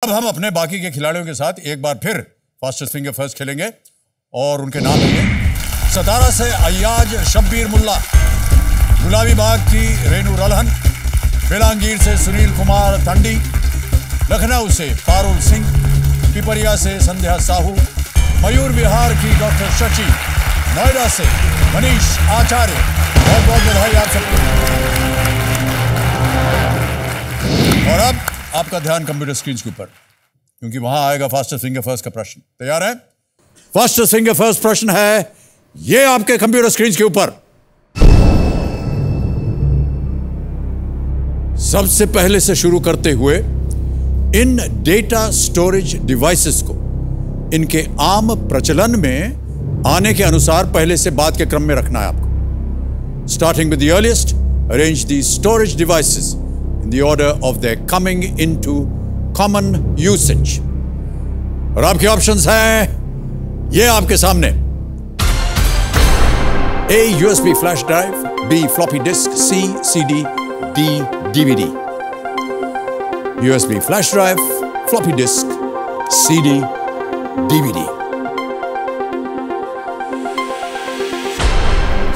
अब हम अपने बाकी के खिलाड़ियों के साथ एक बार फिर फास्टेस्ट फिंगर फर्स्ट खेलेंगे और उनके नाम है सतारा से अय्याज शब्बीर मुल्ला, गुलाबी बाग की रेनू रलहन, बेलांगीर से सुनील कुमार तंडी, लखनऊ से पारुल सिंह, पिपरिया से संध्या साहू, मयूर विहार की डॉक्टर शची, नोएडा से मनीष आचार्य। बहुत बहुत बधाई आप सबको। और अब आपका ध्यान कंप्यूटर स्क्रीन के ऊपर, क्योंकि वहां आएगा फास्टेस्ट फिंगर फर्स्ट का प्रश्न। तैयार है? फास्टेस्ट फिंगर फर्स्ट प्रश्न है ये आपके कंप्यूटर स्क्रीन के ऊपर। सबसे पहले से शुरू करते हुए इन डेटा स्टोरेज डिवाइसेस को इनके आम प्रचलन में आने के अनुसार पहले से बाद के क्रम में रखना है आपको। Starting with the earliest, arrange the storage devices in the order of their coming into common usage. और आपके ऑप्शंस हैं ये आपके सामने। A. USB flash drive, B. floppy disk, C. CD, D. DVD. USB flash drive, floppy disk, CD, DVD.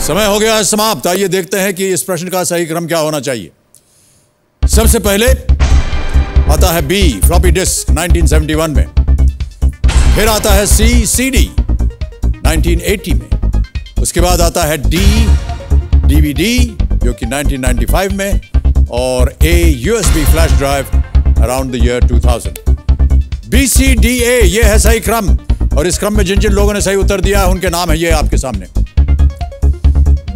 समय हो गया है समाप्त। आइए देखते हैं कि इस प्रश्न का सही क्रम क्या होना चाहिए। सबसे पहले आता है B. floppy disk 1971 में, फिर आता है C. CD 1980 में, उसके बाद आता है D. DVD जो कि 1995 में, और A. USB flash drive around the year 2000. B, C, D, A ये है सही क्रम, और इस क्रम में जिन जिन लोगों ने सही उत्तर दिया है उनके नाम है ये आपके सामने।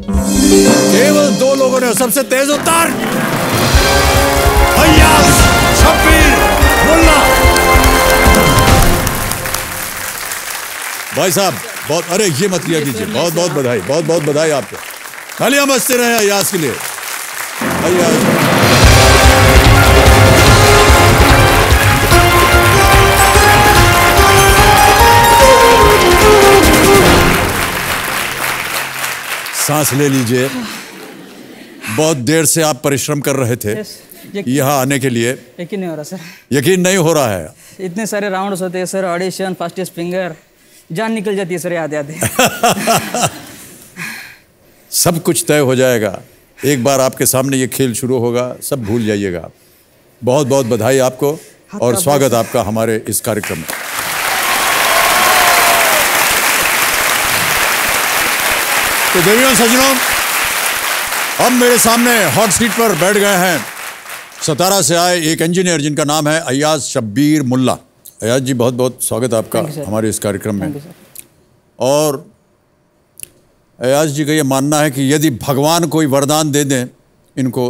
केवल 2 लोगों ने सबसे तेज उत्तर अय्याज शब्बीर मुल्ला। भाई साहब बहुत, अरे ये मत लिया कीजिए। बहुत बहुत बधाई, बहुत बहुत बधाई आपको। तालियां बजते रहे अय्याज के लिए। अय्याज सांस ले लीजिए। बहुत देर से आप परिश्रम कर रहे थे यहाँ आने के लिए। यकीन नहीं हो रहा सर। यकीन नहीं हो रहा है? इतने सारे राउंड्स होते हैं सर, ऑडिशन, फास्टेस्ट फिंगर, जान निकल जाती है सर आते आते। सब कुछ तय हो जाएगा एक बार आपके सामने ये खेल शुरू होगा, सब भूल जाइएगा। बहुत बहुत बधाई आपको और स्वागत आपका हमारे इस कार्यक्रम में। तो देवियों सज्जनों, अब मेरे सामने हॉट सीट पर बैठ गए हैं सतारा से आए एक इंजीनियर जिनका नाम है अय्याज शब्बीर मुल्ला। अय्याज जी बहुत बहुत स्वागत आपका हमारे इस कार्यक्रम में। और अय्याज जी का ये मानना है कि यदि भगवान कोई वरदान दे दें इनको,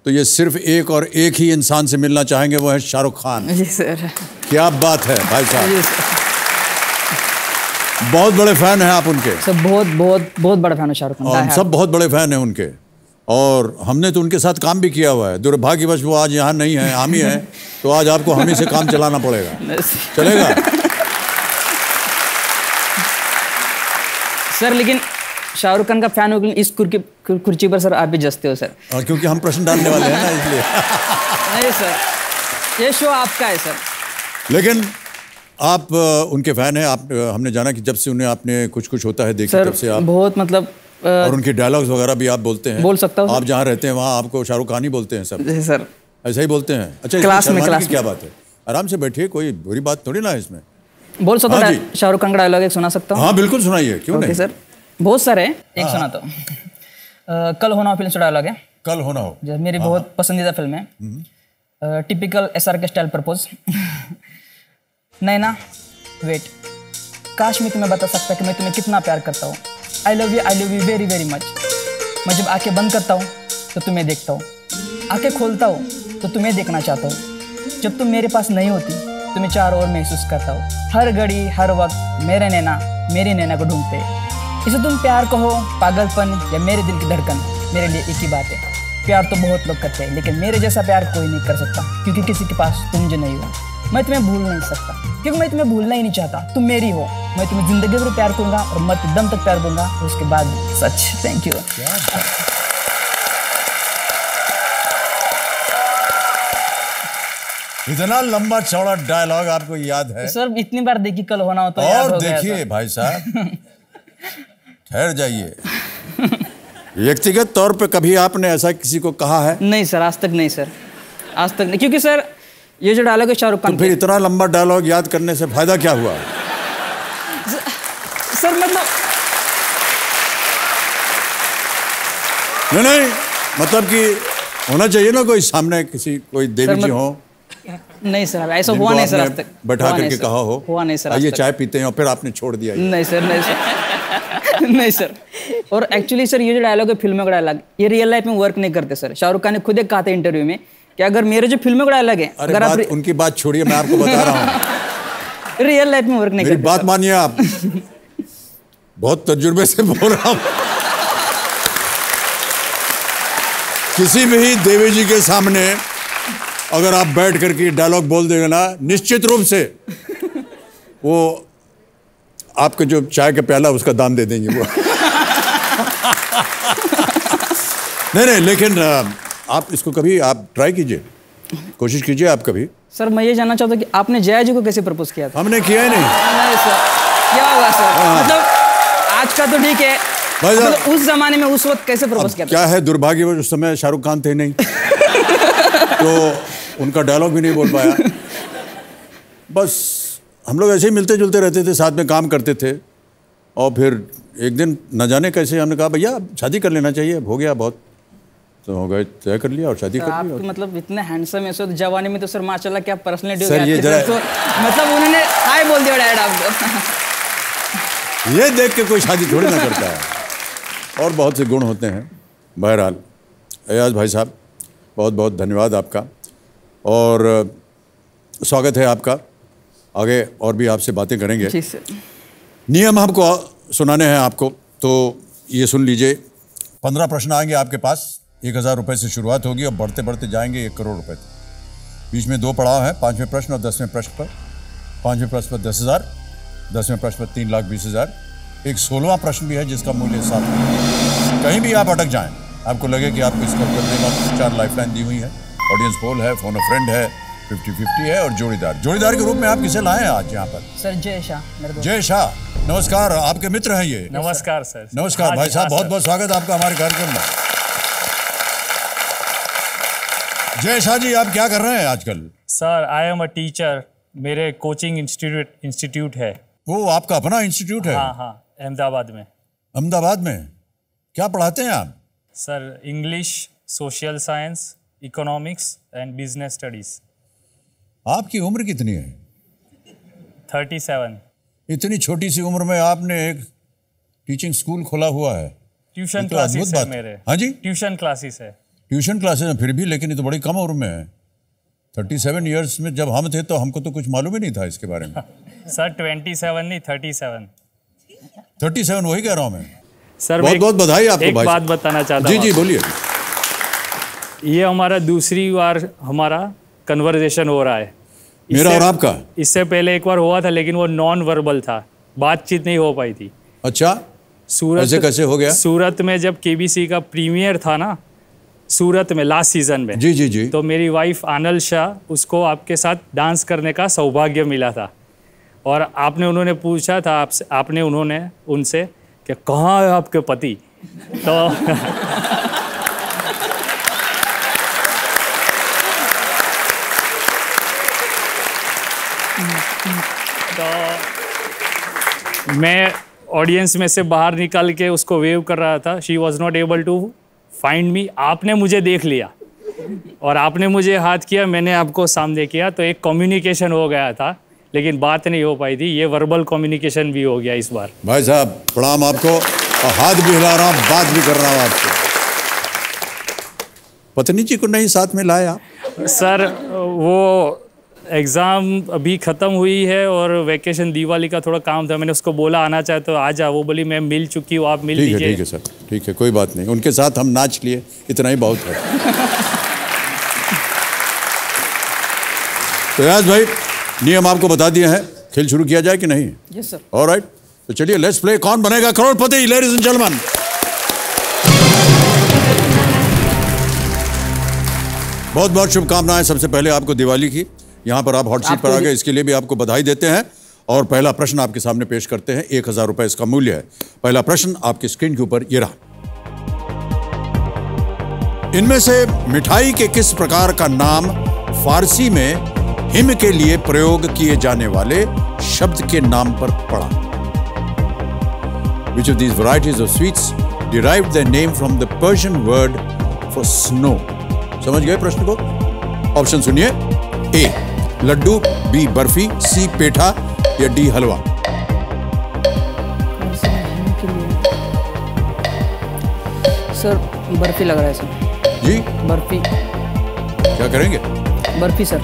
तो ये सिर्फ एक और एक ही इंसान से मिलना चाहेंगे, वो है शाहरुख खान। जी सर। क्या बात है भाई साहब, बहुत बड़े फैन हैं आप उनके। सब बहुत बहुत बहुत बड़ा फैन है शाहरुख खान। हम सब बहुत बड़े फैन हैं उनके, और हमने तो उनके साथ काम भी किया हुआ है। दुर्भाग्यवश वो आज यहाँ नहीं है, हम ही हैं, तो आज आपको हम ही से काम चलाना पड़ेगा। चलेगा सर? लेकिन शाहरुख खान का फैन हो इस कुर्सी पर सर आप भी जसते हो सर। क्योंकि हम प्रश्न डालने वाले हैं ना, इसलिए। नहीं सर, ये शो आपका है सर। लेकिन आप उनके फैन हैं। आप हमने जाना कि जब से उन्हें आपने कुछ कुछ होता है देखी, तब से आप बहुत मतलब और उनके डायलॉग्स वगैरह भी आप बोलते हैं। बोल सकता हूँ। आप जहाँ रहते हैं वहाँ आपको शाहरुख खान ही बोलते हैं सब? जी सर। ऐसा ही बोलते हैं? अच्छा, क्लास में क्या बात है? आराम से बैठिए, कोई बुरी बात थोड़ी ना है इसमें। बोल सकता हूँ? शाहरुख खान का डायलॉग एक सुना सकता हूँ? हाँ बिल्कुल सुनाइए, क्यों नहीं सर। बहुत सारे हैं, एक सुना तो कल होना हो फिल्म से डायलॉग है। कल होना हो जो मेरी बहुत पसंदीदा फिल्म है। टिपिकल SR के स्टाइल प्रपोज। नैना वेट, काश मैं तुम्हें बता सकता कि मैं तुम्हें कितना प्यार करता हूँ। I love you very very much. मैं जब आंखें बंद करता हूँ तो तुम्हें देखता हूँ, आंखें खोलता हूँ तो तुम्हें देखना चाहता हूँ। जब तुम मेरे पास नहीं होती तो मैं चारों ओर महसूस करता हूँ। हर घड़ी हर वक्त मेरे नैना मेरी नैना को ढूंढते हैं। इसे तुम प्यार कहो, पागलपन या मेरे दिल की धड़कन, मेरे लिए एक ही बात है। प्यार तो बहुत लोग करते हैं, लेकिन मेरे जैसा प्यार कोई नहीं कर सकता, क्योंकि किसी के पास तुम जो नहीं हो। मैं तुम्हें भूल नहीं सकता, क्योंकि मैं तुम्हें भूलना ही नहीं चाहता। तुम मेरी हो, मैं तुम्हें जिंदगी भर प्यार करूंगा और मरते दम तक प्यार दूंगा, और उसके बाद सच। Thank you. इतना लंबा चौड़ा डायलॉग आपको याद है? सर इतनी बार देखी, कल होना हो तो याद हो गया। और देखिए भाई साहब, ठहर जाइए। व्यक्तिगत तौर पे कभी आपने ऐसा किसी को कहा है? नहीं सर, आज तक नहीं सर, आज तक नहीं, क्योंकि सर ये जो डायलॉग है शाहरुख खान, तो फिर इतना लंबा डायलॉग याद करने से फायदा क्या हुआ? सर मतलब नहीं, मतलब कि होना चाहिए ना कोई सामने, किसी कोई देवी जी हो। नहीं सर, ऐसा हुआ नहीं सर आज तक, बैठा करके कहा हो हुआ नहीं सर। ये चाय पीते हैं और फिर आपने छोड़ दिया? नहीं सर, नहीं सर, नहीं सर। और एक्चुअली सर ये जो डायलॉग है, फिल्मों का डायलॉग, ये रियल लाइफ में वर्क नहीं करते सर। शाहरुख खान ने खुद एक कहा था इंटरव्यू में कि अगर मेरे जो फिल्मों का डायलॉग है, अगर आप उनकी बात छोड़िए, मैं आपको बता रहा हूँ रियल लाइफ में वर्क नहीं करते। मेरी बात मानिए आप, बहुत तजुर्बे से बोल रहा हूँ। किसी भी देवी जी के सामने अगर आप बैठ करके डायलॉग बोल देंगे ना, निश्चित रूप से वो आपके जो चाय का प्याला उसका दाम दे देंगे वो। नहीं, लेकिन आप इसको कभी आप ट्राई कीजिए, कोशिश कीजिए आप कभी। सर मैं ये जानना चाहता हूँ कि आपने जया जी को कैसे प्रपोज किया था? हमने किया ही नहीं। नहीं सर, क्या होगा सर? मतलब आज का तो ठीक है, मतलब उस जमाने में उस वक्त कैसे प्रपोज किया था? क्या है, दुर्भाग्यवश उस समय शाहरुख खान थे नहीं, तो उनका डायलॉग भी नहीं बोल पाया। बस हम लोग ऐसे ही मिलते जुलते रहते थे, साथ में काम करते थे, और फिर एक दिन न जाने कैसे हमने कहा भैया शादी कर लेना चाहिए, हो गया बहुत, तो हो गए, तय कर लिया और शादी कर ली। मतलब इतने हैंडसम है, तो जवानी में तो सर माशाल्लाह क्या पर्सनैलिटी हो सर, ये गया तो मतलब उन्होंने हाय बोल दिया डायरेक्ट आपको। ये देख के कोई शादी थोड़ी ना करता है, और बहुत से गुण होते हैं। बहरहाल अयाज भाई साहब, बहुत बहुत धन्यवाद आपका, और स्वागत है आपका। आगे और भी आपसे बातें करेंगे। जी सर। नियम हमको सुनाने हैं आपको, तो ये सुन लीजिए। 15 प्रश्न आएंगे आपके पास, 1000 रुपये से शुरुआत होगी और बढ़ते बढ़ते जाएंगे 1 करोड़ रुपये तक। बीच में 2 पड़ाव हैं, 5वें प्रश्न और 10वें प्रश्न पर। 5वें प्रश्न पर 10,000, 10वें प्रश्न पर 3,20,000। एक 16वां प्रश्न भी है जिसका मूल्य 7। कहीं भी आप अटक जाएं, आपको लगे कि आपको इसका उत्तर देना, 4 लाइफलाइन दी हुई है, ऑडियंस पोल है, फोन अ फ्रेंड है, 50-50 है, और जोड़ीदार के रूप में आप किसे लाए हैं आज यहाँ पर? सर जय शाह। जय शाह, नमस्कार, आपके मित्र हैं ये? नमस्कार सर। नमस्कार भाई साहब, बहुत बहुत स्वागत आपका हमारे कार्यक्रम में। जय शाह जी, आप क्या कर रहे हैं आजकल? Sir I am a teacher, मेरे कोचिंग इंस्टीट्यूट है। वो आपका अपना इंस्टीट्यूट है? हाँ, अहमदाबाद में। अहमदाबाद में क्या पढ़ाते हैं आप? Sir English, social science, economics and business studies. आपकी उम्र कितनी है? 37। इतनी छोटी सी उम्र में आपने एक टीचिंग स्कूल खोला हुआ है? ट्यूशन क्लासेस है मेरे। हाँ जी, ट्यूशन क्लासेस है। ट्यूशन क्लासेस हैं फिर भी, लेकिन ये तो बड़ी कम उम्र में है। 37 ईयर्स में जब हम थे तो हमको तो कुछ मालूम ही नहीं था इसके बारे में। सर 27 नहीं, 37। 37, वही कह रहा हूँ मैं। सर बहुत बहुत बधाई आपको। एक बात बताना चाहता हूँ। जी बोलिए। ये हमारा दूसरी बार हमारा कन्वर्सेशन हो रहा है, मेरा और आपका। इससे पहले एक बार हुआ था, लेकिन वो नॉन वर्बल था, बातचीत नहीं हो पाई थी। अच्छा, ऐसे कैसे हो गया? सूरत में जब केबीसी का प्रीमियर था ना, सूरत में लास्ट सीजन में, जी, तो मेरी वाइफ आनल शाह, उसको आपके साथ डांस करने का सौभाग्य मिला था, और उन्होंने पूछा था आपसे, उन्होंने उनसे कि कहाँ है आपके पति? तो मैं ऑडियंस में से बाहर निकल के उसको वेव कर रहा था। She was not able to find me. आपने मुझे देख लिया और आपने मुझे हाथ किया, मैंने आपको सामने किया, तो एक कम्युनिकेशन हो गया था, लेकिन बात नहीं हो पाई थी। ये वर्बल कम्युनिकेशन भी हो गया इस बार। भाई साहब प्रणाम आपको, और हाथ भी हिला रहा हूँ, बात भी कर रहा हूँ आपको। पत्नी जी को नहीं साथ में लाया? सर वो एग्ज़ाम अभी ख़त्म हुई है और वैकेशन दिवाली का थोड़ा काम था, मैंने उसको बोला आना चाहे तो आ जा, वो बोली मैं मिल चुकी हूँ, आप मिल लीजिए। ठीक है सर, ठीक है, कोई बात नहीं, उनके साथ हम नाच लिए, इतना ही बहुत है। तो याज भाई, नियम आपको बता दिए हैं, खेल शुरू किया जाए कि नहीं? Yes sir. ऑलराइट, तो चलिए लेट्स प्ले कौन बनेगा करोड़पति, लेडीज एंड जेंटलमैन। बहुत बहुत शुभकामनाएं सबसे पहले आपको दिवाली की। यहाँ पर आप हॉट सीट पर आ गए, इसके लिए भी आपको बधाई देते हैं। और पहला प्रश्न आपके सामने पेश करते हैं, 1000 रुपए इसका मूल्य है। पहला प्रश्न आपकी स्क्रीन के ऊपर ये रहा। इनमें से मिठाई के किस प्रकार का नाम फारसी में हिम के लिए प्रयोग किए जाने वाले शब्द के नाम पर पड़ा? Which of these varieties of sweets derived their name from the Persian word for snow? समझ गए प्रश्न को? ऑप्शन सुनिए। ए लड्डू, बी बर्फी, सी पेठा या डी हलवा। सर बर्फी लग रहा है सर। जी बर्फी। क्या करेंगे? बर्फी सर,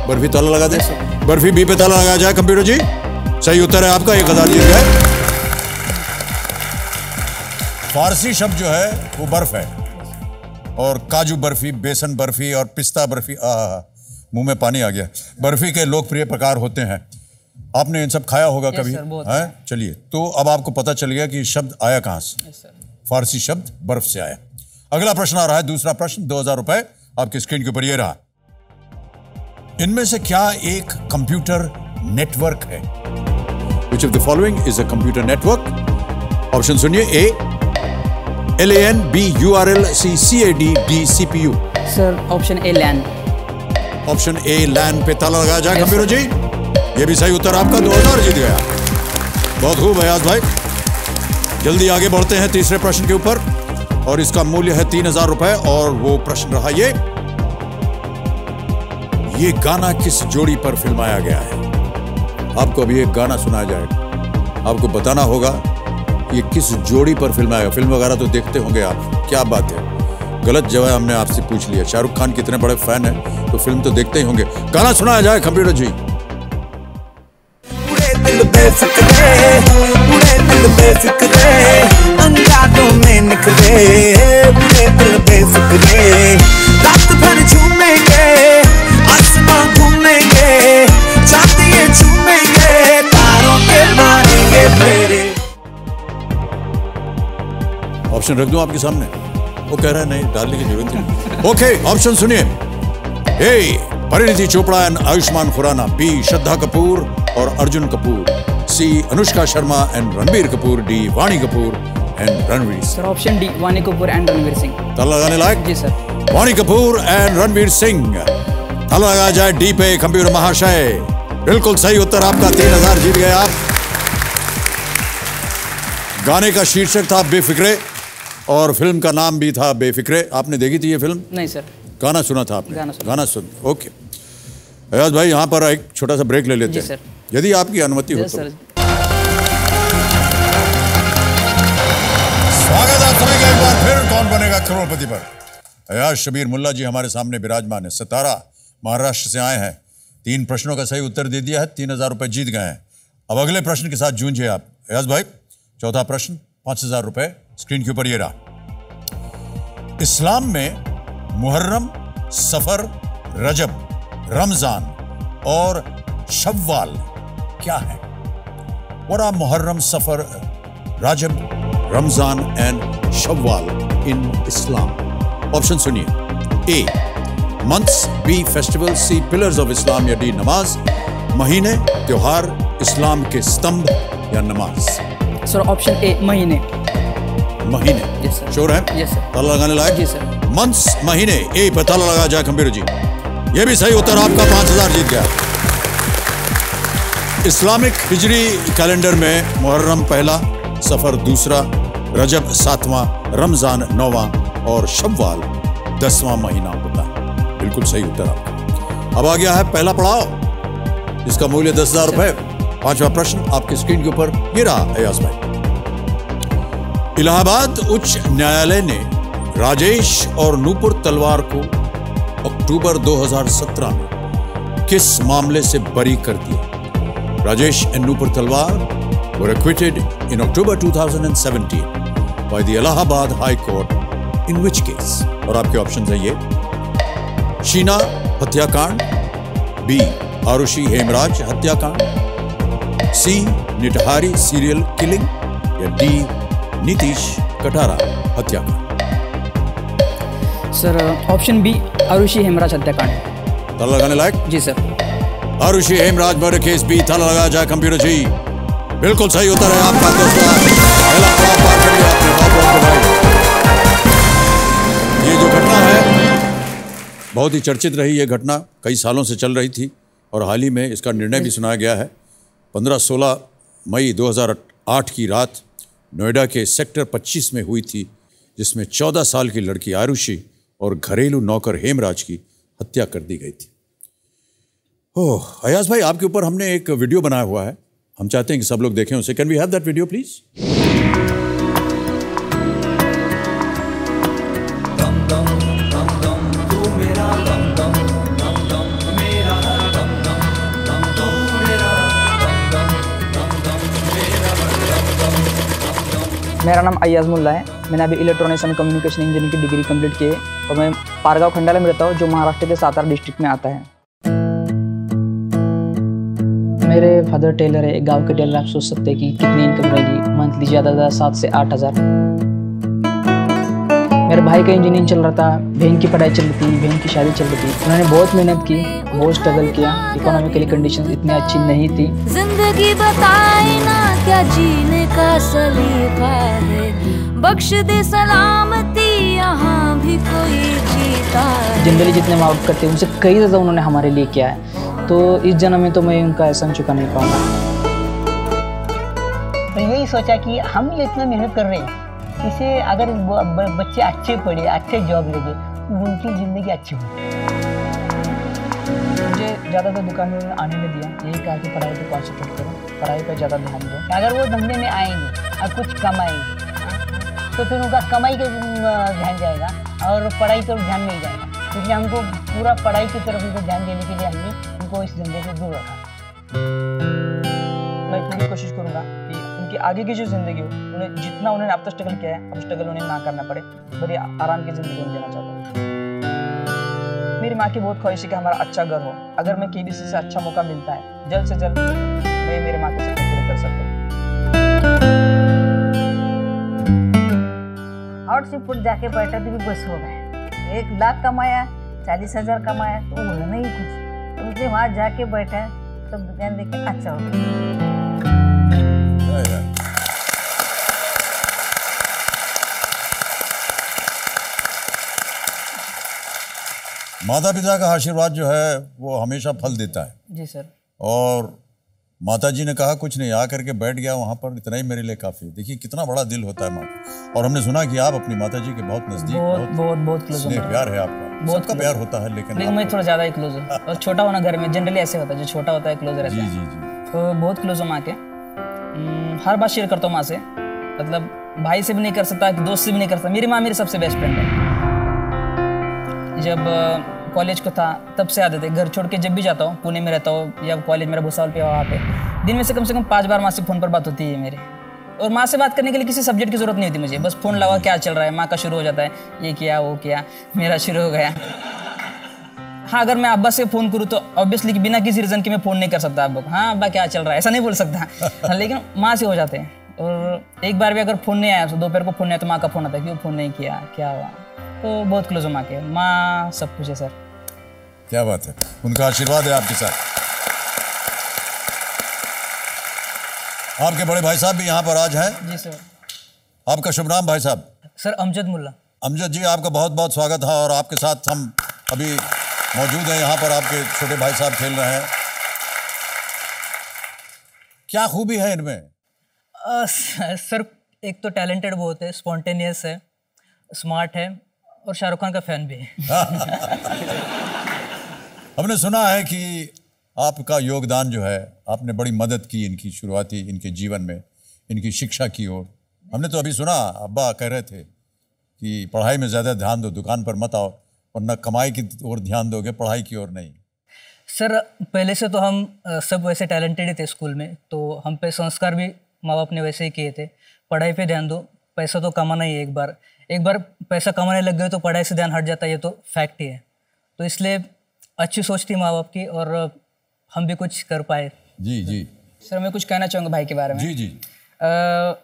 बर्फी ताला लगा दे। बर्फी बी पे ताला लगाया जाए कंप्यूटर जी। सही उत्तर है आपका, 1000 जीत गए। फारसी शब्द जो है वो बर्फ है, और काजू बर्फी, बेसन बर्फी और पिस्ता बर्फी, मुंह में पानी आ गया। बर्फी के लोकप्रिय प्रकार होते हैं, आपने इन सब खाया होगा कभी, है? चलिए, तो अब आपको पता चल गया कि शब्द आया कहां से। फारसी शब्द बर्फ से आया। अगला प्रश्न आ रहा है, दूसरा प्रश्न, 2000 रुपए आपकी स्क्रीन के ऊपर ये रहा। इनमें से क्या एक कंप्यूटर नेटवर्क है? Which of the following is a computer network? Option सुनिए। A LAN, B URL, C CAD, D CPU। Sir option A LAN. Option A LAN पे ताला लगाया जाए कंप्यूटर जी। ये भी सही उत्तर आपका, 2000 जीत गया। बहुत खूब अयाज भाई। जल्दी आगे बढ़ते हैं तीसरे प्रश्न के ऊपर, और इसका मूल्य है 3000 रुपए। और वो प्रश्न रहा ये गाना किस जोड़ी पर फिल्माया गया है? आपको अभी एक गाना सुनाया जाएगा, आपको बताना होगा ये किस जोड़ी पर फिल्माया। फिल्म वगैरह तो देखते होंगे आप, क्या बात है, गलत जवाब हमने आपसे पूछ लिया। शाहरुख खान कितने बड़े फैन हैं, तो फिल्म तो देखते ही होंगे। गाना सुनाया जाए कंप्यूटर जी। अंगारों में निकले बुरे दिल बेफिक्रे, रात भर झूमेंगे, आसमां घूमेंगे, चांदियां झूमेंगे, तारों के मारेंगे फेरे। ऑप्शन रख दूं आपके सामने? वो कह रहा है नहीं, डालने की जरूरत नहीं। ओके, ऑप्शन सुनिए। A Parineeti Chopra and Ayushmann Khurrana, B Shraddha Kapoor और Arjun Kapoor, C Anushka Sharma and Ranbir Kapoor, D Vaani Kapoor and Ranveer. Sir option D Vaani Kapoor and Ranveer Singh. ताला लगाने लायक? जी सर। वाणी कपूर एंड रणवीर सिंह। ताला लगाया जाए डी पे कंप्यूटर महाशय। बिल्कुल सही उत्तर आपका, 3000 जीत गए आप। गाने का शीर्षक था बेफिक्रे, और फिल्म का नाम भी था बेफिक्रे। आपने देखी थी ये फिल्म? नहीं सर। गाना सुना था आपने? गाना सुन। ओके अयाज भाई, यहाँ पर एक छोटा सा ब्रेक ले लेते हैं, यदि आपकी अनुमति हो तो। स्वागत है आप सभी का एक बार फिर कौन बनेगा करोड़पति पर। अयाज शबीर मुल्ला जी हमारे सामने विराजमान है, सतारा महाराष्ट्र से आए हैं। 3 प्रश्नों का सही उत्तर दे दिया है, 3000 रुपए जीत गए हैं। अब अगले प्रश्न के साथ जूझिए आप अयाज भाई। चौथा प्रश्न, 5000 रुपए स्क्रीन के ऊपर ये रहा। इस्लाम में मुहर्रम, सफर, रजब, रमजान और शव्वाल क्या है? What are Muharram, Safar, Rajab, Ramzan and Shawwal in Islam? Option सुनिए। A months, B festival, C pillars of Islam या डी नमाज। महीने, त्योहार, इस्लाम के स्तंभ या नमाज। सर ऑप्शन ए महीने। महीने? Yes sir. श्योर है? Yes sir. ताला लगाने लायक? जी सर। मंथ्स महीने, ए पे ताला लगा जाए कंप्यूटर जी। ये भी सही उत्तर आपका, 5000 जीत गया। इस्लामिक हिजरी कैलेंडर में मुहर्रम पहला, सफर दूसरा, रजब 7वां, रमजान 9वां और शव्वाल 10वां महीना होता है। बिल्कुल सही उत्तर आपका। अब आ गया है पहला पड़ाव, इसका मूल्य 10,000 रुपए। 5वां प्रश्न आपकी स्क्रीन के ऊपर ये रहा अयाज भाई। इलाहाबाद उच्च न्यायालय ने राजेश और नूपुर तलवार को अक्टूबर 2017 में किस मामले से बरी कर दिया? राजेश एंड नूपुर तलवार were acquitted in October 2017 by the Allahabad High Court, in which case? और आपके ऑप्शंस हैं ये: शीना हत्याकांड, बी आरुषि हेमराज हत्याकांड, सी निटहारी सीरियल किलिंग या डी नीतीश कटारा हत्याकांड। Sir option B Aarushi Hemraj हत्याकांड। ताला लगाने लायक? जी sir. Aarushi Hemraj murder case B, ताला लगाया जाए कंप्यूटर जी। बिल्कुल सही उत्तर है आपका दोस्तों। पहला पड़ाव पार कर लिया आपने, बहुत बधाई। ये जो घटना है बहुत ही चर्चित रही। ये घटना कई सालों से चल रही थी और हाल ही में इसका निर्णय भी सुनाया गया है। 15-16 मई 2008 की रात नोएडा के सेक्टर 25 में हुई थी, जिसमें 14 साल की लड़की आरुषि और घरेलू नौकर हेमराज की हत्या कर दी गई थी। ओह अयाज भाई, आपके ऊपर हमने एक वीडियो बनाया हुआ है, हम चाहते हैं कि सब लोग देखें उसे। Can we have that video please? मेरा नाम अयाज मुल्ला है। मैंने अभी इलेक्ट्रॉनिक्स एंड कम्युनिकेशन इंजीनियरिंग की डिग्री कंप्लीट की है और मैं पारगांव खंडाला में रहता हूँ, जो महाराष्ट्र के सातारा डिस्ट्रिक्ट में आता है। मेरे फादर टेलर है। गांव के टेलर आप सोच सकते हैं कि कितनी इनकम रहेगी मंथली, ज़्यादा 7 से 8 हज़ार। मेरे भाई का इंजीनियरिंग चल रहा था, बहन की पढ़ाई चल रही थी, बहन की शादी चल रही थी। उन्होंने बहुत मेहनत की, बहुत स्ट्रगल किया। इकोनॉमिकली कंडीशंस इतनी अच्छी नहीं थी। जिंदगी बताए ना क्या जीने का सलीका है, बख्श दे सलामती यहाँ भी कोई जीता है। जनरली जितने माँ बाप करते हैं उनसे कई ज़्यादा उन्होंने हमारे लिए किया है, तो इस जन्म में तो मैं उनका एहसान चुका नहीं पाऊंगा। तो यही सोचा कि हम ये इतना मेहनत कर रहे हैं, इसे अगर बच्चे अच्छे पढ़े, अच्छे जॉब लगे, उनकी ज़िंदगी अच्छी हो। मुझे ज़्यादातर दुकान में आने नहीं दिया, यही कहा कि पढ़ाई पे कॉन्सेंट्रेट करो, पढ़ाई पे ज़्यादा ध्यान दो। अगर वो धंधे में आएंगे और कुछ कमाएंगे तो फिर उनका कमाई का ध्यान जाएगा और पढ़ाई पर ध्यान नहीं जाएगा। इसलिए हमको पूरा पढ़ाई की तरफ उनको ध्यान देने के लिए हमने उनको इस धंधे से दूर रखा। मैं पूरी कोशिश करूँगा कि उनकी आगे की जो ज़िंदगी हो, उन्हें जितना उन्होंने अब तक स्ट्रगल किया है, अब स्ट्रगल उन्हें ना करना पड़े, बड़ी आराम की ज़िंदगी उन्हें देना चाहता हूँ। मेरी माँ की बहुत ख्वाहिश है कि हमारा अच्छा घर हो। अगर मैं केबीसी से अच्छा मौका मिलता है, जल्द से जल्द मैं मेरे माँ के सपने पूरे कर सकता हूँ। आउटशिफ्ट जाके बैठा तो भी बस हो गए। 1 लाख कमाया, 40,000 कमाया तो वो नहीं कुछ, तो उसने वहाँ जाके बैठा तब दुकान देखे अच्छा हो गया। माता पिता का आशीर्वाद जो है वो हमेशा फल देता है। जी सर। और माता जी ने कहा कुछ नहीं, आ करके बैठ गया वहाँ पर, इतना ही मेरे लिए काफ़ी। देखिए कितना बड़ा दिल होता है माँ का। और हमने सुना कि आप अपनी माता जी के बहुत नज़दीक, बहुत क्लोज स्नेह प्यार है आपका। बहुत सबका प्यार होता है, लेकिन मैं थोड़ा ज़्यादा ही क्लोज हूँ। और छोटा होना घर में जनरली ऐसे होता है, जो छोटा होता है क्लोज रहता है। जी जी जी। तो बहुत क्लोज हूँ माँ के। हर बात शेयर करता हूँ माँ से, मतलब भाई से भी नहीं कर सकता, दोस्त से भी नहीं कर सकता। मेरी माँ मेरी सबसे बेस्ट फ्रेंड है। जब कॉलेज को था तब से आते थे, घर छोड़ के जब भी जाता हूँ, पुणे में रहता हूँ या कॉलेज मेरा भूसावल पे वहाँ पे, दिन में से कम 5 बार माँ से फ़ोन पर बात होती है मेरे। और माँ से बात करने के लिए किसी सब्जेक्ट की ज़रूरत नहीं होती मुझे, बस फ़ोन लगा क्या चल रहा है, माँ का शुरू हो जाता है, ये किया वो किया, मेरा शुरू हो गया। हाँ, अगर मैं अब्बा से फ़ोन करूँ तो ऑब्वियसली कि बिना किसी रीज़न के मैं फ़ोन नहीं कर सकता अब्बा को, हाँ अब्बा क्या चल रहा है, ऐसा नहीं बोल सकता। लेकिन माँ से हो जाते हैं। और एक बार भी अगर फ़ोन नहीं आया, तो दोपहर को फ़ोन नहीं आया तो माँ का फ़ोन आता है, क्यों फ़ोन नहीं किया, क्या हुआ। तो बहुत क्लोज हो माँ के, माँ सब कुछ है सर। क्या बात है, उनका आशीर्वाद है आपके साथ। आपके बड़े भाई साहब भी यहाँ पर आज हैं। जी सर। आपका शुभ नाम भाई साहब? सर अमजद मुल्ला। अमजद जी, आपका बहुत बहुत स्वागत है। और आपके साथ हम अभी मौजूद हैं यहाँ पर, आपके छोटे भाई साहब खेल रहे हैं। क्या खूबी है इनमें? सर एक तो टैलेंटेड बहुत है, स्पॉन्टेनियस है, स्मार्ट है और शाहरुख खान का फैन भी है। हमने सुना है कि आपका योगदान जो है, आपने बड़ी मदद की इनकी शुरुआती, इनके जीवन में, इनकी शिक्षा की ओर। हमने तो अभी सुना अब्बा कह रहे थे कि पढ़ाई में ज़्यादा ध्यान दो, दुकान पर मत आओ, वरना कमाई की ओर ध्यान दोगे, पढ़ाई की ओर नहीं। सर पहले से तो हम सब वैसे टैलेंटेड ही थे स्कूल में, तो हम पे संस्कार भी माँ बाप ने वैसे ही किए थे, पढ़ाई पे ध्यान दो, पैसा तो कमाना ही है। एक बार पैसा कमाने लग गए तो पढ़ाई से ध्यान हट जाता है, ये तो फैक्ट ही है। तो इसलिए अच्छी सोच थी माँ बाप की और हम भी कुछ कर पाए। जी जी। सर मैं कुछ कहना चाहूँगा भाई के बारे में। जी जी।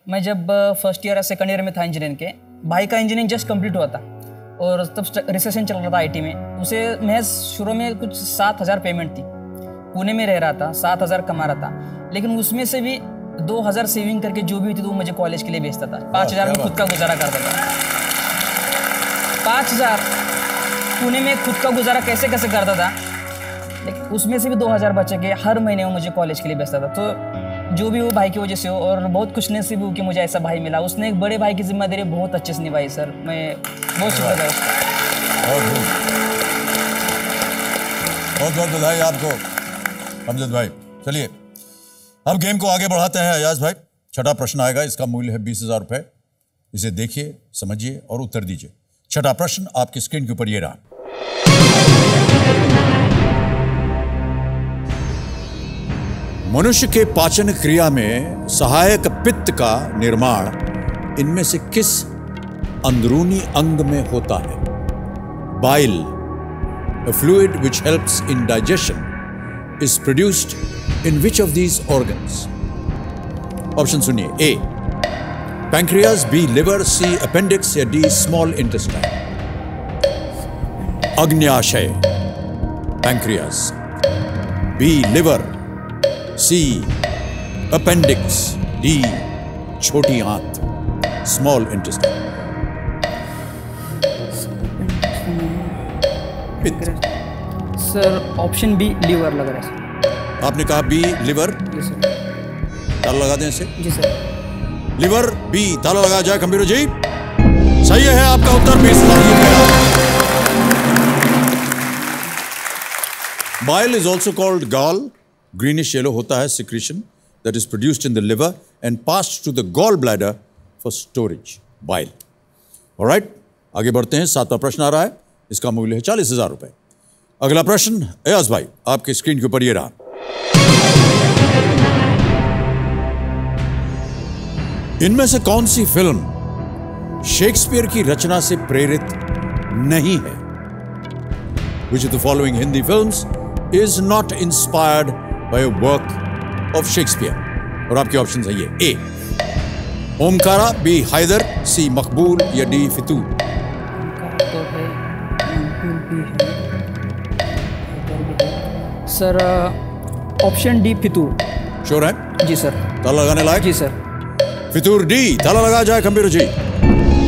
मैं जब फर्स्ट ईयर या सेकंड ईयर में था इंजीनियरिंग के, भाई का इंजीनियरिंग जस्ट कंप्लीट हुआ था और तब रिसेशन चल रहा था आईटी में। उसे महज शुरू में कुछ 7,000 पेमेंट थी, पुणे में रह रहा था, 7,000 कमा रहा था, लेकिन उसमें से भी 2,000 सेविंग करके जो भी हुई थी तो वो मुझे कॉलेज के लिए बेचता था। 5,000 में खुद का गुजारा करता था। 5,000 पुणे में खुद का गुजारा कैसे कैसे करता था, लेकिन उसमें से भी 2,000 बचे के हर महीने वो मुझे कॉलेज के लिए बेचता था। तो जो भी हो भाई की वजह से हो, और बहुत खुशनसीब हूँ कि मुझे ऐसा भाई मिला। उसने एक बड़े भाई की जिम्मेदारी बहुत अच्छे से निभाई सर, मैं बहुत शुक्रिया उसका। बहुत बहुत बधाई आपको अमजद भाई। चलिए अब गेम को आगे बढ़ाते हैं अयाज भाई। छठा प्रश्न आएगा, इसका मूल्य है 20,000 रुपए। इसे देखिए, समझिए और उत्तर दीजिए। छठा प्रश्न आपकी स्क्रीन के ऊपर ये रहा। मनुष्य के पाचन क्रिया में सहायक पित्त का निर्माण इनमें से किस अंदरूनी अंग में होता है? Bile, a fluid which helps in digestion, is produced in which of these organs? Option सुनिए। A pancreas, B liver, C appendix या D small intestine? अग्न्याशय pancreas, B liver, C appendix, D छोटी आंत small intestine? पित्त। Sir option B liver लग रहा है sir. आपने कहा बी लिवर, जी सर। ताला लगा दें इसे। जी सर। लिवर बी, ताला लगा जाए कंप्यूटर जी। सही है आपका उत्तर, 20,000 जीत गया। Bile is also called gall. Greenish yellow होता है secretion that is produced in the liver and passed to the gall bladder for storage. Bile. Alright, आगे बढ़ते हैं। सातवां प्रश्न आ रहा है, इसका मूल्य है 40,000 रुपए। अगला प्रश्न अयाज भाई आपके स्क्रीन के ऊपर ये रहा। इनमें से कौन सी फिल्म शेक्सपियर की रचना से प्रेरित नहीं है? Which of the following Hindi films is not inspired by a work of Shakespeare? और आपके ऑप्शन है ये। A Omkara, B Haider, C Maqbool या D Fitoor? Sir option D Fitoor. Sure है? जी सर। ताला लगाने लायक? जी सर। फितूर डी, ताला लगा जाए कंप्यूटर जी।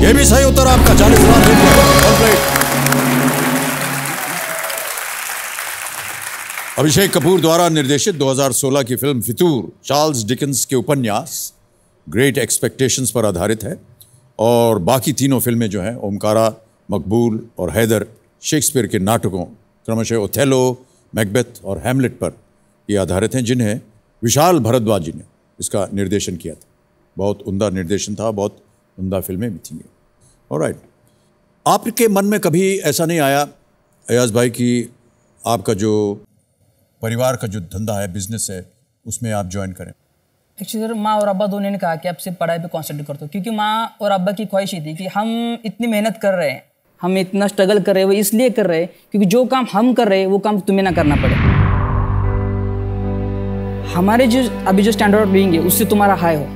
ये भी सही उत्तर आपका। 40,000 कंप्लीट। अभिषेक कपूर द्वारा निर्देशित 2016 की फिल्म फितूर चार्ल्स डिकेंस के उपन्यास ग्रेट एक्सपेक्टेशंस पर आधारित है, और बाकी तीनों फिल्में जो हैं ओमकारा, मकबूल और हैदर शेक्सपियर के नाटकों क्रमशः ओथेलो, मैकबेथ और हैमलेट पर ये आधारित हैं, जिन्हें विशाल भारद्वाज जी ने इसका निर्देशन किया था। बहुत उम्दा निर्देशन था, बहुत उम्दा फिल्में भी थी। ऑलराइट, आपके मन में कभी ऐसा नहीं आया अयाज भाई कि आपका जो परिवार का जो धंधा है, बिजनेस है, उसमें आप ज्वाइन करें? एक्चुअली सर माँ और अब्बा दोनों ने कहा कि आप सिर्फ पढ़ाई पे कॉन्सेंट्रेट करते हो, क्योंकि माँ और अब्बा की ख्वाहिश ही थी कि हम इतनी मेहनत कर रहे हैं, हम इतना स्ट्रगल कर रहे हैं, वो इसलिए कर रहे हैं क्योंकि जो काम हम कर रहे हैं वो काम तुम्हें ना करना पड़े। हमारे जो अभी जो स्टैंडर्ड ऑफ लिविंग है उससे तुम्हारा हाई हो,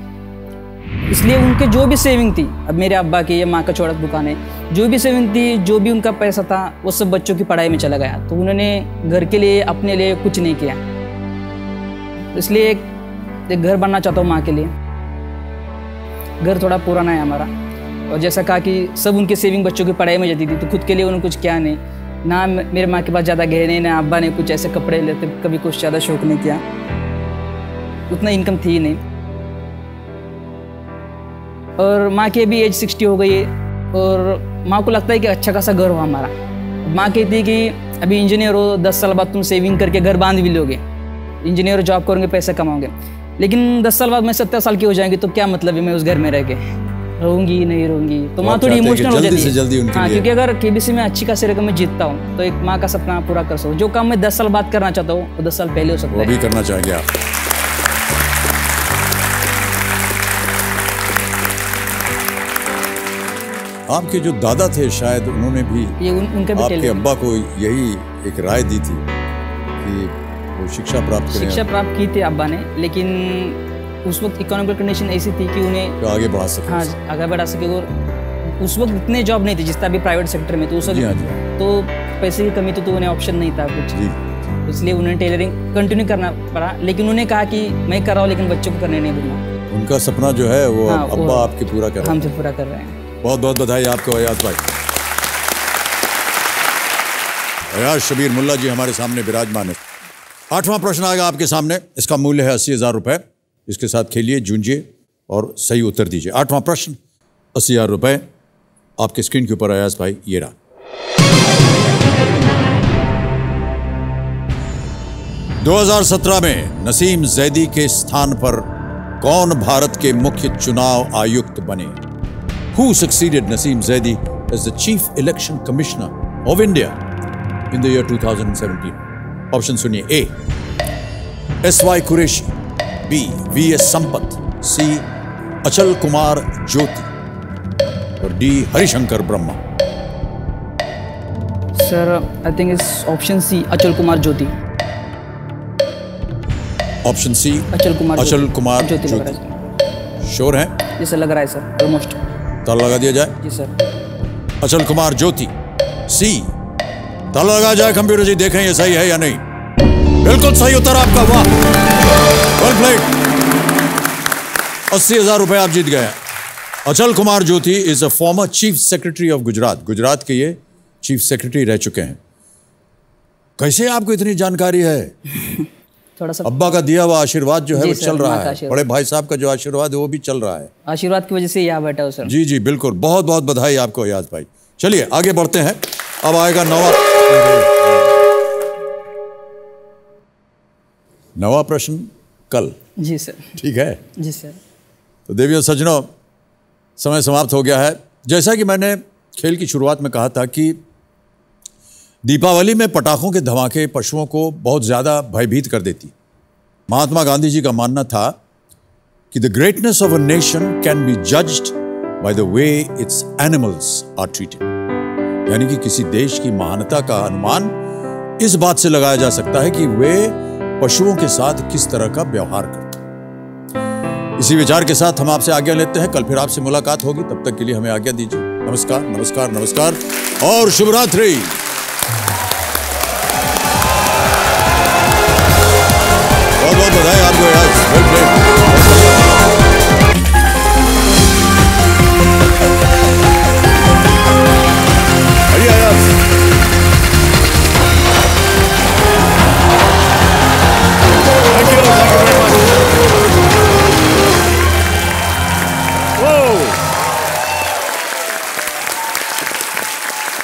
इसलिए उनके जो भी सेविंग थी, अब मेरे अब्बा की या माँ का छोटा दुकान है, जो भी सेविंग थी, जो भी उनका पैसा था, वो सब बच्चों की पढ़ाई में चला गया। तो उन्होंने घर के लिए, अपने लिए कुछ नहीं किया। इसलिए एक घर बनना चाहता हूँ माँ के लिए। घर थोड़ा पुराना है हमारा, और जैसा कहा कि सब उनकी सेविंग बच्चों की पढ़ाई में जाती थी, तो खुद के लिए उन्होंने कुछ किया नहीं। ना मेरे माँ के पास ज़्यादा गहने, ना अब्बा ने कुछ ऐसे कपड़े लेते, कभी कुछ ज़्यादा शौक नहीं किया, उतना इनकम थी ही नहीं। और माँ की अभी एज 60 हो गई है, और माँ को लगता है कि अच्छा खासा घर हो हमारा। माँ कहती है कि अभी इंजीनियर हो, 10 साल बाद तुम सेविंग करके घर बांध भी लोगे, इंजीनियर जॉब करोगे, पैसे कमाओगे, लेकिन 10 साल बाद मैं 70 साल की हो जाएंगी तो क्या मतलब है मैं उस घर में रह के रहूँगी नहीं रहूँगी? तो माँ थोड़ी इमोशनल हो जाती है। हाँ, क्योंकि अगर केबीसी में अच्छी खासी रकम में जीतता हूँ तो एक माँ का सपना पूरा कर सकूँ। जो काम मैं 10 साल बाद करना चाहता हूँ वो 10 साल पहले हो सकता है। वो भी करना चाहेंगे आप? आपके जो दादा थे शायद उन्होंने भी ये उनका भी आपके अब्बा को यही एक राय दी थी कि वो शिक्षा प्राप्त करें। शिक्षा प्राप्त की थी अब्बा ने, लेकिन उस वक्त इकोनॉमिकल कंडीशन ऐसी थी कि उन्हें तो आगे बढ़ा सके। हाँ, आगे बढ़ा सके। और उस वक्त इतने जॉब नहीं थी जितना अभी प्राइवेट सेक्टर में, तो उस वक्त तो पैसे की कमी तो उन्हें ऑप्शन नहीं था कुछ। इसलिए उन्हें टेलरिंग कंटिन्यू करना पड़ा, लेकिन उन्होंने कहा कि मैं कर रहा हूँ लेकिन बच्चों को करने नहीं दूंगा। उनका सपना जो है वो हाँ, अब्बा आपके पूरा कर रहे हैं। हमसे पूरा कर रहे हैं। बहुत बहुत बधाई आपको अयाज भाई। अयाज शबीर मुल्ला जी हमारे सामने विराजमान है। 8वां प्रश्न आएगा आपके सामने, इसका मूल्य है 80,000 रुपए। इसके साथ खेलिए, जूझिए और सही उत्तर दीजिए। 8वां प्रश्न, 80,000 रुपए आपके स्क्रीन के ऊपर। अयाज भाई ये रहा। 2017 में नसीम जैदी के स्थान पर कौन भारत के मुख्य चुनाव आयुक्त बने? Who succeeded Naseem Zaidi as the Chief Election Commissioner of India in the year 2017? Option सुनिए। A. S.Y. Qureshi, B. V.S. Sampath, C. Achal Kumar Jyoti और D. Harishankar Brahma. Sir I think is option C, Achal Kumar Jyoti. Option C, Achal Kumar ज्योति। लग रहा है श्योर है? Sir. जी sir, लग रहा है sir, almost. ताला लगा दिया जाए? जी सर। अचल कुमार ज्योति, सी। ताला लगा जाए कंप्यूटर जी, देखें ये सही है या नहीं। बिल्कुल सही उत्तर आपका, वाह, वेल प्लेड। 80,000 रुपए आप जीत गए। Achal Kumar Jyoti is a former chief secretary of Gujarat. Gujarat के ये चीफ सेक्रेटरी रह चुके हैं। कैसे आपको इतनी जानकारी है? थोड़ा सा अब्बा का दिया हुआ आशीर्वाद जो है जी वो सर, चल रहा माँ का है। आशीर्वाद। बड़े भाई साहब का जो आशीर्वाद है वो भी चल रहा है। आशीर्वाद की वजह से यहाँ बैठा हूँ सर। जी जी बिल्कुल, बहुत बहुत बधाई आपको अयाज भाई। चलिए आगे बढ़ते हैं। अब आएगा नवा प्रश्न कल। जी सर। ठीक है? जी सर। तो देवियों सज्जनों, समय समाप्त हो गया है। जैसा कि मैंने खेल की शुरुआत में कहा था कि दीपावली में पटाखों के धमाके पशुओं को बहुत ज़्यादा भयभीत कर देती। महात्मा गांधी जी का मानना था कि the greatness of a nation can be judged by the way its animals are treated. यानी कि किसी देश की महानता का अनुमान इस बात से लगाया जा सकता है कि वे पशुओं के साथ किस तरह का व्यवहार करते हैं। इसी विचार के साथ हम आपसे आज्ञा लेते हैं। कल फिर आपसे मुलाकात होगी, तब तक के लिए हमें आज्ञा दीजिए। नमस्कार, नमस्कार, नमस्कार और शुभ रात्रि। बहुत बहुत बधाई आपको यार, well played.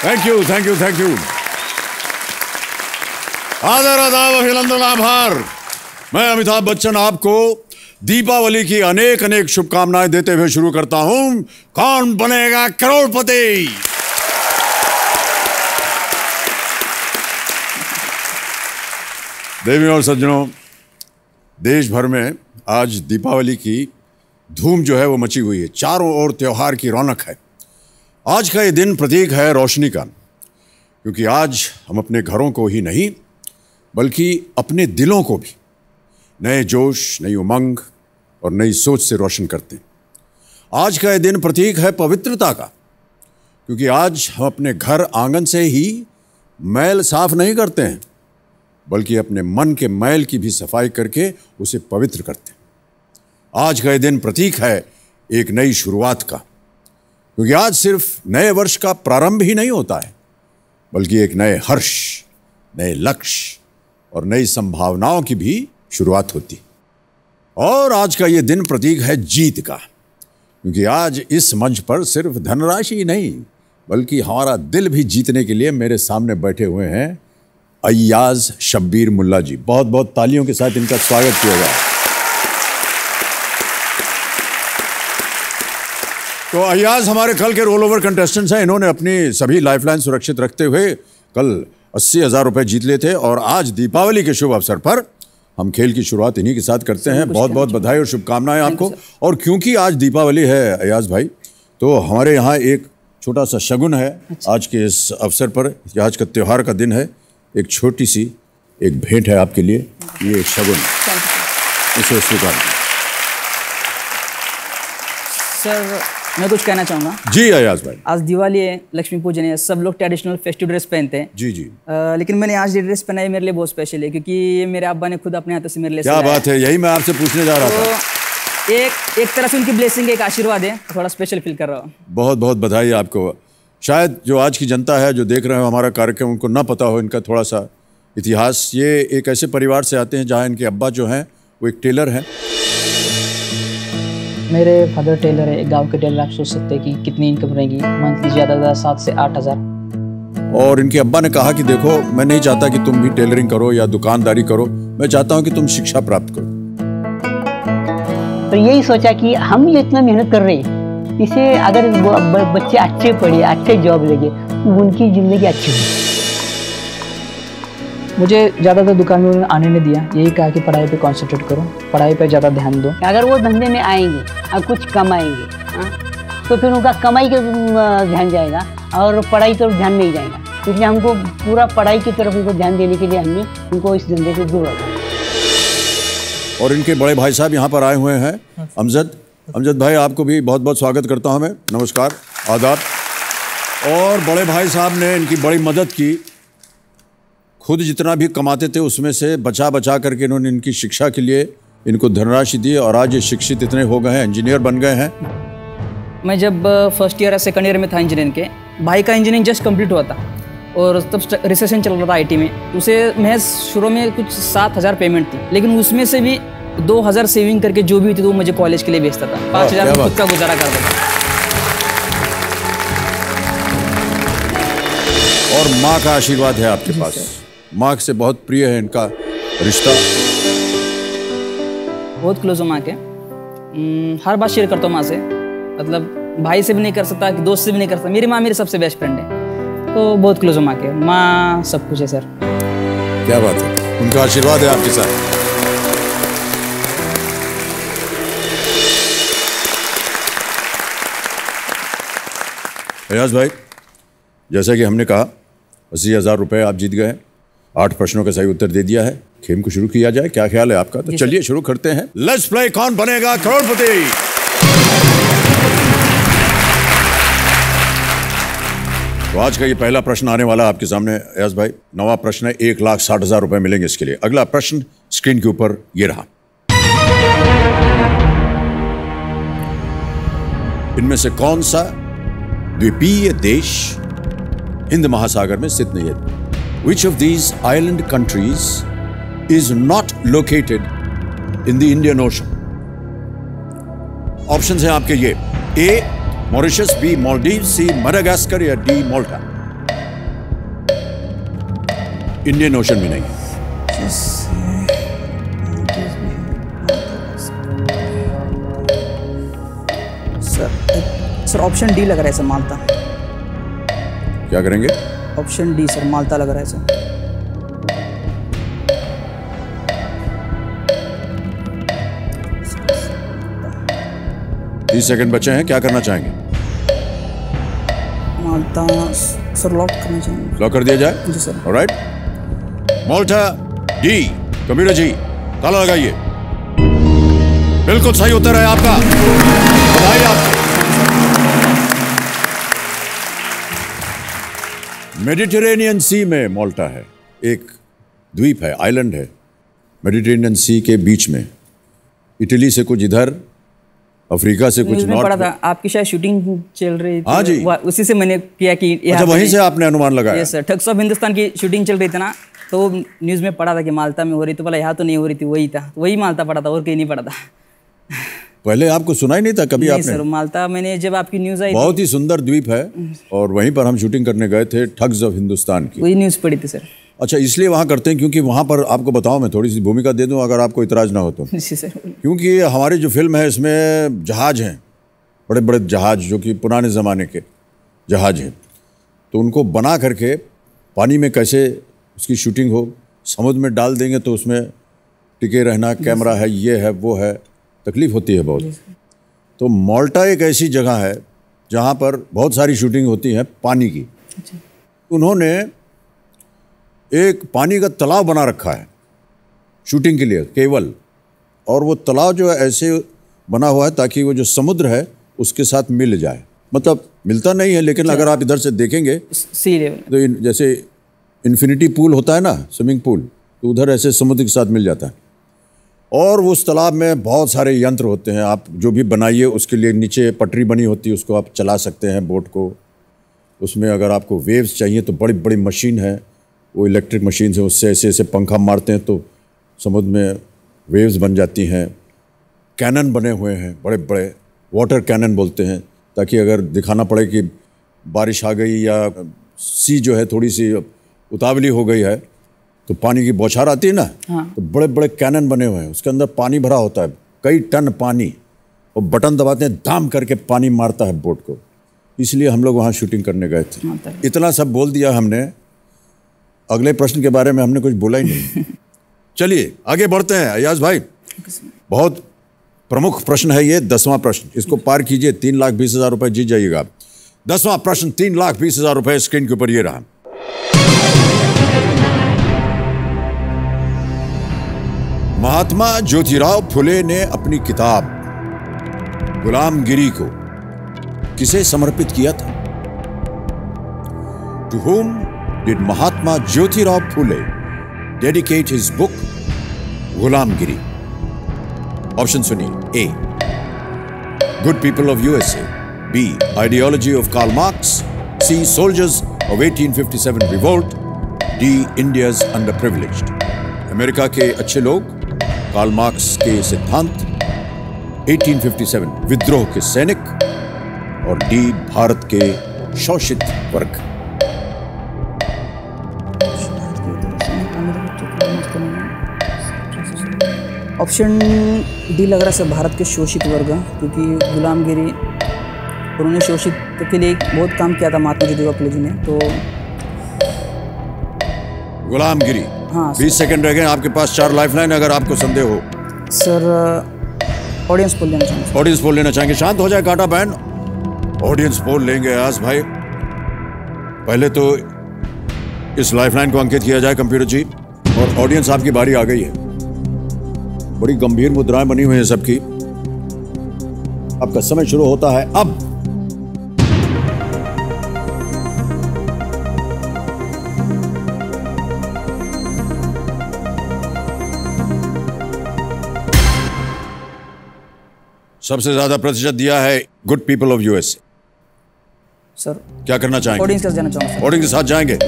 Thank you, thank you, thank you. आदर, आदाब, अभिनंदन, आभार। मैं अमिताभ बच्चन आपको दीपावली की अनेक अनेक शुभकामनाएं देते हुए शुरू करता हूं। कौन बनेगा करोड़पति? देवियों और सज्जनों, देश भर में आज दीपावली की धूम जो है वो मची हुई है। चारों ओर त्योहार की रौनक है। आज का ये दिन प्रतीक है रोशनी का, क्योंकि आज हम अपने घरों को ही नहीं बल्कि अपने दिलों को भी नए जोश, नई उमंग और नई सोच से रोशन करते हैं। आज का ये दिन प्रतीक है पवित्रता का, क्योंकि आज हम अपने घर आंगन से ही मैल साफ नहीं करते हैं बल्कि अपने मन के मैल की भी सफाई करके उसे पवित्र करते हैं। आज का ये दिन प्रतीक है एक नई शुरुआत का, क्योंकि आज सिर्फ नए वर्ष का प्रारंभ ही नहीं होता है बल्कि एक नए हर्ष, नए लक्ष्य और नई संभावनाओं की भी शुरुआत होती। और आज का ये दिन प्रतीक है जीत का, क्योंकि आज इस मंच पर सिर्फ धनराशि ही नहीं बल्कि हमारा दिल भी जीतने के लिए मेरे सामने बैठे हुए हैं अय्याज शब्बीर मुल्ला जी। बहुत बहुत तालियों के साथ इनका स्वागत किया जाए। तो अय्याज हमारे कल के रोल ओवर कंटेस्टेंट्स हैं। इन्होंने अपनी सभी लाइफलाइन सुरक्षित रखते हुए कल 80,000 रुपए जीत लिए थे और आज दीपावली के शुभ अवसर पर हम खेल की शुरुआत इन्हीं के साथ करते हैं। बहुत बहुत बधाई और शुभकामनाएं आपको। और क्योंकि आज दीपावली है अय्याज भाई, तो हमारे यहाँ एक छोटा सा शगुन है। आज के इस अवसर पर, आज का त्योहार का दिन है, एक छोटी सी एक भेंट है आपके लिए। ये एक शगुन, इसे स्वीकार सर मैं कुछ कहना चाहूँगा। जी अयाज भाई। आज दिवाली है, लक्ष्मी पूजन है, सब लोग ट्रेडिशनल फेस्टिव ड्रेस पहनते हैं। जी जी। लेकिन मैंने आज ये ड्रेस पहना है, मेरे लिए बहुत स्पेशल है क्योंकि मेरे अब्बा ने खुद अपने हाथों से मेरे लिए क्या बात है, यही मैं आपसे पूछने जा रहा था। तो एक तरह से उनकी ब्लेसिंग, एक आशीर्वाद है, थोड़ा स्पेशल फील कर रहा हूँ। बहुत बहुत बधाई आपको। शायद जो आज की जनता है जो देख रहे हो हमारा कार्यक्रम, उनको ना पता हो इनका थोड़ा सा इतिहास। ये एक ऐसे परिवार से आते हैं जहाँ इनके अब्बा जो हैं वो एक टेलर हैं। मेरे फादर टेलर है, एक गांव के टेलर। आप सोच सकते हैं कि कितनी इनकम रहेगी मंथली, ज़्यादा 7 से 8 हज़ार। और इनके अब्बा ने कहा कि देखो, मैं नहीं चाहता कि तुम भी टेलरिंग करो या दुकानदारी करो, मैं चाहता हूँ कि तुम शिक्षा प्राप्त करो। तो यही सोचा कि हम ये इतना मेहनत कर रहे हैं, इसे अगर बच्चे अच्छे पढ़े, अच्छे जॉब लगे, तो उनकी ज़िंदगी अच्छी हो। मुझे ज़्यादातर दुकान में उन्होंने आने नहीं दिया, यही कहा कि पढ़ाई पे कंसंट्रेट करो, पढ़ाई पे ज़्यादा ध्यान दो। अगर वो धंधे में आएंगे और कुछ कमाएंगे, हाँ, तो फिर उनका कमाई का ध्यान जाएगा और पढ़ाई तरफ ध्यान नहीं जाएगा। इसलिए हमको पूरा पढ़ाई की तरफ उनको ध्यान देने के लिए हमने उनको इस धंधे से दूर रखा। और इनके बड़े भाई साहब यहाँ पर आए हुए हैं, अमजद भाई, आपको भी बहुत बहुत स्वागत करता हूँ मैं। नमस्कार, आदाब। और बड़े भाई साहब ने इनकी बड़ी मदद की, खुद जितना भी कमाते थे उसमें से बचा बचा करके इन्होंने इनकी शिक्षा के लिए इनको धनराशि दी और आज ये शिक्षित इतने हो गए हैं, इंजीनियर बन गए हैं। मैं जब फर्स्ट ईयर या सेकंड ईयर में था इंजीनियरिंग के, भाई का इंजीनियरिंग जस्ट कंप्लीट हुआ था और तब रिसेशन चल रहा था आईटी में। उसे महज शुरू में कुछ 7,000 पेमेंट थी, लेकिन उसमें से भी 2,000 सेविंग करके जो भी थी वो मुझे कॉलेज के लिए बेचता था। 5,000 में खुद का गुजारा करता था। और माँ का आशीर्वाद है आपके पास, माँ से बहुत प्रिय है इनका रिश्ता। बहुत क्लोज हूँ माँ के, हर बात शेयर करता हूँ माँ से। मतलब भाई से भी नहीं कर सकता, दोस्त से भी नहीं कर सकता। मेरी माँ मेरी सबसे बेस्ट फ्रेंड है, तो बहुत क्लोज हूँ माँ के। माँ सब कुछ है सर। क्या बात है, उनका आशीर्वाद है आपके साथ। अयाज भाई, जैसा कि हमने कहा 80,000 रुपये आप जीत गए। 8 प्रश्नों का सही उत्तर दे दिया है। खेल को शुरू किया जाए, क्या ख्याल है आपका? तो चलिए शुरू करते हैं। लेट्स प्ले कौन बनेगा करोड़पति। तो आज का ये पहला प्रश्न आने वाला आपके सामने अयाज भाई। 9वां प्रश्न है, 1,60,000 रुपए मिलेंगे इसके लिए। अगला प्रश्न स्क्रीन के ऊपर ये रहा। इनमें से कौन सा द्वीपीय देश हिंद महासागर में स्थित नहीं है? Which of these island countries is not located in the Indian Ocean? Options हैं आपके ये: A Mauritius, B Maldives, C Madagascar या डी माल्टा। इंडियन ओशन में नहीं। सर ऑप्शन डी लग रहा है सर, माल्टा। क्या करेंगे? ऑप्शन डी सर, माल्टा लग रहा है सर। 30 सेकंड बचे हैं, क्या करना चाहेंगे? माल्टा सर, लॉक करना चाहेंगे। लॉक कर दिया जाए? जी सर। ऑलराइट, माल्टा डी। कंप्यूटर जी ताला लगाइए। बिल्कुल सही उत्तर है आपका, बधाई आपको। मेडिटेरेनियन सी में माल्टा है, एक द्वीप है, आइलैंड है मेडिटेरेनियन सी के बीच में। इटली से कुछ इधर, अफ्रीका से कुछ नॉर्थ। पड़ा था आपकी शायद शूटिंग चल रही थी। हाँ जी, उसी से मैंने किया कि अच्छा, वहीं से आपने अनुमान लगाया? Yes sir, thugs of Hindustan की शूटिंग चल रही थी ना, तो न्यूज़ में पढ़ा था कि माल्टा में हो रही, तो बोला यहाँ तो नहीं हो रही थी, वही था, वही माल्टा पड़ा था, और कहीं नहीं पड़ा था। पहले आपको सुना ही नहीं था कभी? आपने? सर माल्टा मैंने जब आपकी न्यूज़ आई, बहुत ही सुंदर द्वीप है और वहीं पर हम शूटिंग करने गए थे, ठग्स ऑफ हिंदुस्तान की। वही न्यूज़ पड़ी थी सर। अच्छा, इसलिए वहाँ करते हैं क्योंकि वहाँ पर आपको बताऊँ, मैं थोड़ी सी भूमिका दे दूँ अगर आपको इतराज़ ना हो तो। जी सर। क्योंकि हमारी जो फिल्म है इसमें जहाज हैं, बड़े बड़े जहाज जो कि पुराने ज़माने के जहाज हैं, तो उनको बना करके पानी में कैसे उसकी शूटिंग हो, समुद्र में डाल देंगे तो उसमें टिके रहना, कैमरा है, ये है, वो है, तकलीफ़ होती है बहुत। तो माल्टा एक ऐसी जगह है जहाँ पर बहुत सारी शूटिंग होती है पानी की। उन्होंने एक पानी का तालाब बना रखा है शूटिंग के लिए केवल, और वो तालाब जो है ऐसे बना हुआ है ताकि वो जो समुद्र है उसके साथ मिल जाए, मतलब मिलता नहीं है, लेकिन अगर आप इधर से देखेंगे सी लेवल तो जैसे इन्फिनिटी पूल होता है ना, स्विमिंग पूल, तो उधर ऐसे समुद्र के साथ मिल जाता है। और उस तालाब में बहुत सारे यंत्र होते हैं, आप जो भी बनाइए उसके लिए नीचे पटरी बनी होती है, उसको आप चला सकते हैं बोट को। उसमें अगर आपको वेव्स चाहिए तो बड़ी बड़ी मशीन है, वो इलेक्ट्रिक मशीन है, उससे ऐसे ऐसे पंखा मारते हैं तो समुद्र में वेव्स बन जाती हैं। कैनन बने हुए हैं बड़े बड़े, वाटर कैनन बोलते हैं, ताकि अगर दिखाना पड़े कि बारिश आ गई या सी जो है थोड़ी सी उतावली हो गई है तो पानी की बौछार आती है ना, तो बड़े बड़े कैनन बने हुए हैं, उसके अंदर पानी भरा होता है, कई टन पानी, और बटन दबाते हैं, दाम करके पानी मारता है बोट को। इसलिए हम लोग वहाँ शूटिंग करने गए थे। इतना सब बोल दिया हमने, अगले प्रश्न के बारे में हमने कुछ बोला ही नहीं। चलिए आगे बढ़ते हैं अयाज भाई, बहुत प्रमुख प्रश्न है ये, 10वां प्रश्न, इसको पार कीजिए, 3,20,000 रुपए जीत जाइएगा। 10वां प्रश्न, 3,20,000 रुपए स्क्रीन के ऊपर ये रहा। महात्मा ज्योतिराव फुले ने अपनी किताब गुलामगिरी को किसे समर्पित किया था? To whom did Mahatma Jyotirao Phule dedicate his book Gulamgiri? Option सुनिए। A, good people of USA, B, ideology of Karl Marx, C, soldiers of 1857 revolt, D, India's underprivileged. America के अच्छे लोग, कार्ल मार्क्स के सिद्धांत, 1857 विद्रोह के सैनिक, और डी, भारत के शोषित वर्ग। ऑप्शन डी लग रहा है सर, भारत के शोषित वर्ग, क्योंकि गुलामगिरी उन्होंने शोषित के लिए बहुत काम किया था महात्मा ज्योतिराव फुले जी ने। तो गुलामगिरी, हाँ 20 सेकंड रह गए आपके पास, 4 लाइफलाइन अगर आपको संदेह हो। सर ऑडियंस पोल लेना चाहूँगा। ऑडियंस पोल लेना चाहेंगे? शांत हो जाए काटा बहन, ऑडियंस पोल लेंगे अयाज भाई। पहले तो इस लाइफलाइन को अंकित किया जाए कंप्यूटर जी, और ऑडियंस आपकी बारी आ गई है। बड़ी गंभीर मुद्राएं बनी हुई हैं सबकी। आपका समय शुरू होता है अब। सबसे ज्यादा प्रतिशत दिया है good people of USA. Sir क्या करना चाहेंगे? ऑडियंस के साथ जाना चाहूँगा सर। ऑडियंस के साथ जाएंगे?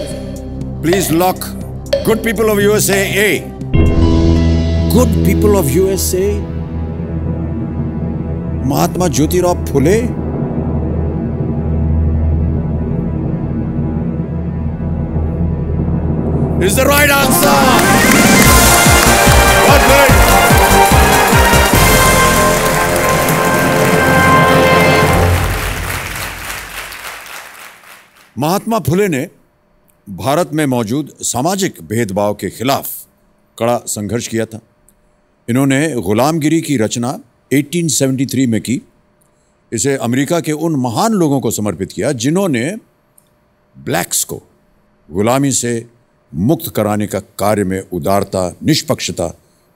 Please lock good people of USA A. Good people of USA, Mahatma Jyotirao Phule. Is the right answer. Mahatma Phule ने भारत में मौजूद सामाजिक भेदभाव के खिलाफ कड़ा संघर्ष किया था। इन्होंने गुलामगिरी की रचना 1873 में की। इसे अमेरिका के उन महान लोगों को समर्पित किया जिन्होंने ब्लैक्स को गुलामी से मुक्त कराने का कार्य में उदारता, निष्पक्षता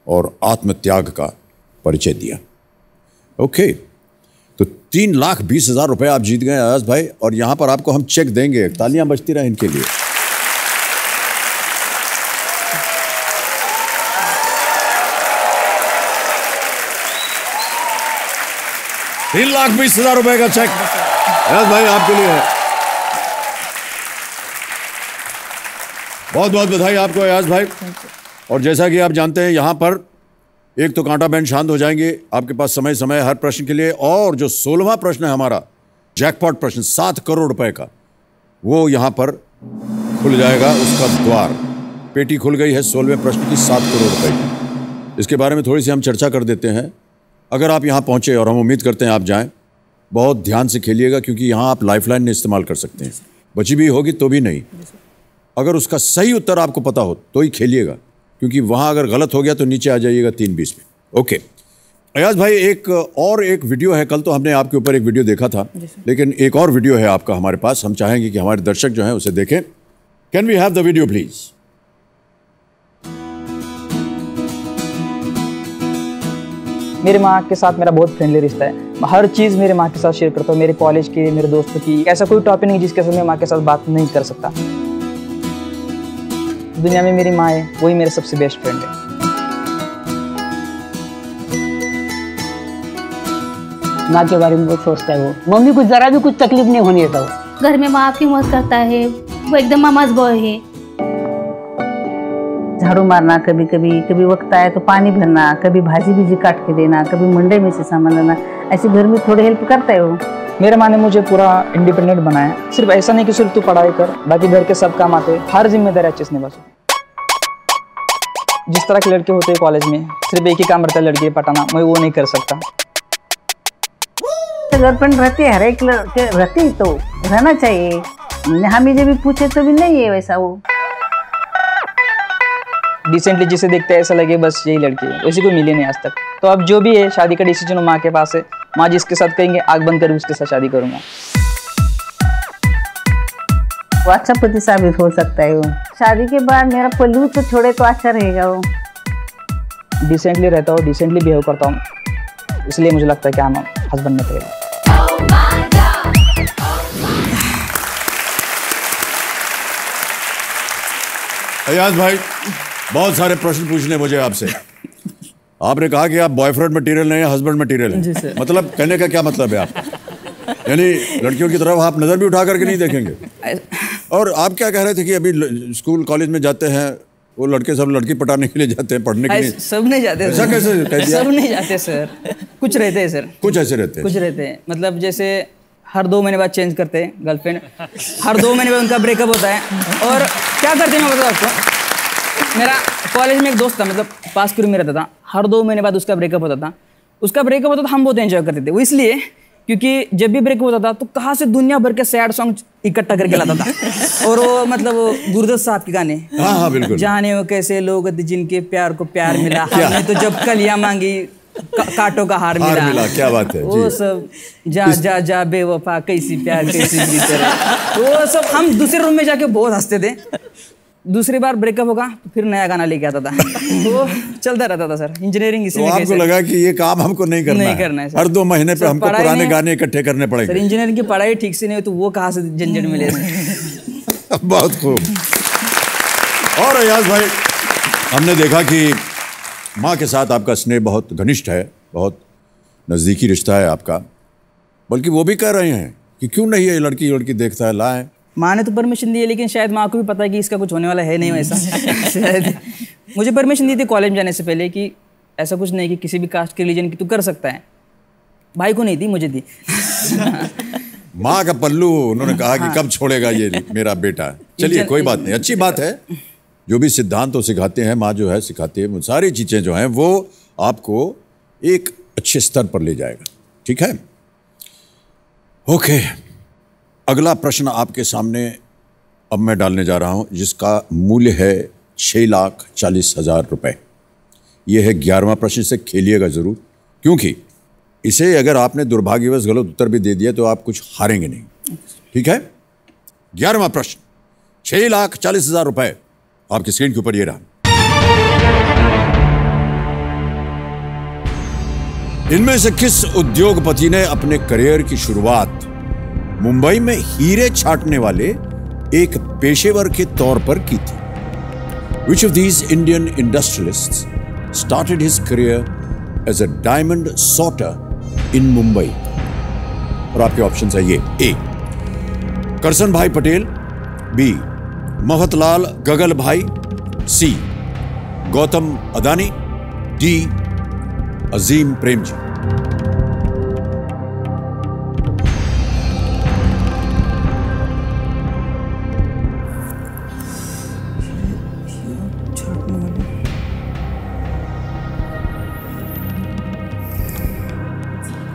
और आत्मत्याग का परिचय दिया। ओके, तो 3,20,000 रुपए आप जीत गए अयाज भाई, और यहां पर आपको हम चेक देंगे। तालियां बजती रहे इनके लिए। $3,20,000 रुपए का चेक अयाज भाई आपके लिए है। बहुत बहुत बधाई आपको अयाज भाई। और जैसा कि आप जानते हैं, यहां पर एक तो कांटा बैंड शांत हो जाएंगे, आपके पास समय समय हर प्रश्न के लिए। और जो 16वां प्रश्न है हमारा जैकपॉट प्रश्न 7 करोड़ रुपए का, वो यहां पर खुल जाएगा उसका द्वार। पेटी खुल गई है 16वें प्रश्न की 7 करोड़ रुपए की। इसके बारे में थोड़ी सी हम चर्चा कर देते हैं। अगर आप यहां पहुंचे, और हम उम्मीद करते हैं आप जाएं, बहुत ध्यान से खेलिएगा, क्योंकि यहां आप लाइफलाइन में इस्तेमाल कर सकते हैं। बची भी होगी तो भी नहीं। अगर उसका सही उत्तर आपको पता हो तो ही खेलिएगा, क्योंकि वहां अगर गलत हो गया तो नीचे आ जाइएगा 320 में। ओके अयाज भाई, एक वीडियो है। कल तो हमने आपके ऊपर एक वीडियो देखा था, लेकिन एक और वीडियो है आपका हमारे पास। हम चाहेंगे कि हमारे दर्शक जो हैं उसे देखें। Can we have the video please? मेरी माँ के साथ मेरा बहुत फ्रेंडली रिश्ता है। हर चीज़ मेरे माँ के साथ शेयर करता हूँ, मेरे कॉलेज की, मेरे दोस्तों की। ऐसा कोई टॉपिक नहीं जिसके साथ मैं माँ के साथ बात नहीं कर सकता। दुनिया में मेरी माँ है, वही मेरे सबसे बेस्ट फ्रेंड है। माँ के बारे में बहुत सोचता है वो। मम्मी को जरा भी कुछ तकलीफ नहीं होने देता वो। घर में माँ आपकी मदद करता है, वो एकदम मामाज बॉय है। झाड़ू मारना, कभी कभी कभी वक्त आए तो पानी भरना, कभी भाजी भीजी काट के देना, कभी मंडे में से सामान लाना, ऐसे घर में थोड़े हेल्प करता है वो। मेरे माँ ने मुझे पूरा इंडिपेंडेंट बनाया। सिर्फ ऐसा नहीं कि सिर्फ तू पढ़ाई कर, बाकी घर के सब काम आते हैं, हर जिम्मेदारी अच्छे से निभा सकूं। जिस तरह के लड़के होते हैं कॉलेज में, सिर्फ एक ही काम रहता है लड़की पटाना, मैं वो नहीं कर सकता। गर्लफ्रेंड रहती है, हर एक लड़के रहती है, तो रहना चाहिए। हमें जब भी पूछे तो भी नहीं है वैसा वो। डिसेंटली जिसे देखते हैं ऐसा लगे बस यही लड़की है, वैसी कोई मिली नहीं आज तक। तो अब जो भी है, शादी का डिसीजन माँ के पास है। माँ जिसके साथ कहेंगे आग बंद कर उसके साथ शादी करूंगा। वो अच्छा पति साबित हो सकता है वो। शादी के बाद मेरा पल्लू तो छोड़े तो अच्छा रहेगा वो। डिसेंटली रहता हूँ, डिसेंटली बिहेव करता हूँ, इसलिए मुझे लगता है कि हम हस्बैंड में थे। अयाज भाई, बहुत सारे प्रश्न पूछने मुझे आपसे। आपने कहा कि आप बॉयफ्रेंड मटेरियल नहीं है, हस्बैंड मटेरियल है। मतलब कहने का क्या मतलब है आप? यानी लड़कियों की तरफ आप नजर भी उठा करके नहीं देखेंगे। और आप क्या कह रहे थे कि अभी स्कूल कॉलेज में जाते हैं वो लड़के, सब लड़की पटाने के लिए जाते हैं, पढ़ने के लिए? सब नहीं जाते। ऐसा कैसे कह दिया? सब नहीं जाते सर, कुछ रहते हैं सर। कुछ ऐसे रहते हैं? कुछ रहते हैं, मतलब जैसे हर 2 महीने बाद चेंज करते हैं गर्लफ्रेंड, हर 2 महीने बाद उनका ब्रेकअप होता है। और क्या करते हैं मैं बताऊँ आपको। मेरा कॉलेज में एक दोस्त था, मतलब पास के रूम में रहता था, हर 2 महीने बाद उसका ब्रेकअप होता था। उसका ब्रेकअप होता था, हम बहुत एंजॉय करते थे। वो इसलिए क्योंकि जब भी ब्रेकअप होता था तो कहाँ से दुनिया भर के सैड सॉन्ग इकट्ठा करके लाता था। और वो मतलब गुरुदत्त साहब के गाने, हाँ बिल्कुल, जाने वो कैसे लोग जिनके प्यार को प्यार मिला, हमने तो जब कलियां मांगी कांटों का हार मिला। क्या बात है वो सब जा जा जा बेवफा कैसी प्यार कैसी बीते, वो सब हम दूसरे रूम में जाके बहुत हंसते थे। दूसरी बार ब्रेकअप होगा तो फिर नया गाना लेके आता था। तो चलता रहता था सर। इंजीनियरिंग इसी में आपको लगा कि ये काम हमको नहीं करना है, हर 2 महीने पे हमको पुराने गाने इकट्ठे करने पड़ेंगे। सर इंजीनियरिंग की पढ़ाई ठीक से नहीं हो तो वो कहाँ से झंझट मिले। बहुत खूब। और अयाज भाई, हमने देखा कि माँ के साथ आपका स्नेह बहुत घनिष्ठ है, बहुत नज़दीकी रिश्ता है आपका, बल्कि वो भी कह रहे हैं कि क्यों नहीं ये लड़की देखता है, लाएं। माँ ने तो परमिशन दी है, लेकिन शायद माँ को भी पता है कि इसका कुछ होने वाला है नहीं वैसा। शायद मुझे परमिशन दी थी कॉलेज में जाने से पहले कि ऐसा कुछ नहीं कि किसी भी कास्ट के रिलीजन की तू कर सकता है। भाई को नहीं दी, मुझे दी। माँ का पल्लू उन्होंने कहा कि कब छोड़ेगा ये मेरा बेटा। चलिए कोई बात नहीं, अच्छी बात है। जो भी सिद्धांत तो सिखाते हैं माँ, जो है सिखाती है, वो सारी चीज़ें जो हैं वो आपको एक अच्छे स्तर पर ले जाएगा। ठीक है, ओके। अगला प्रश्न आपके सामने अब मैं डालने जा रहा हूं, जिसका मूल्य है 6,40,000 रुपए। यह है 11वां प्रश्न। से खेलिएगा जरूर, क्योंकि इसे अगर आपने दुर्भाग्यवश गलत उत्तर भी दे दिया तो आप कुछ हारेंगे नहीं। ठीक है, 11वां प्रश्न, 6,40,000 रुपए आपकी स्क्रीन के ऊपर ये रहा। इनमें से किस उद्योगपति ने अपने करियर की शुरुआत मुंबई में हीरे छाटने वाले एक पेशेवर के तौर पर की थी? Which of these Indian industrialists started his career as a diamond sorter in Mumbai? और आपके ऑप्शन है ये: ए करसन भाई पटेल, बी महतलाल गगल भाई, सी गौतम अदानी, डी अजीम प्रेमजी।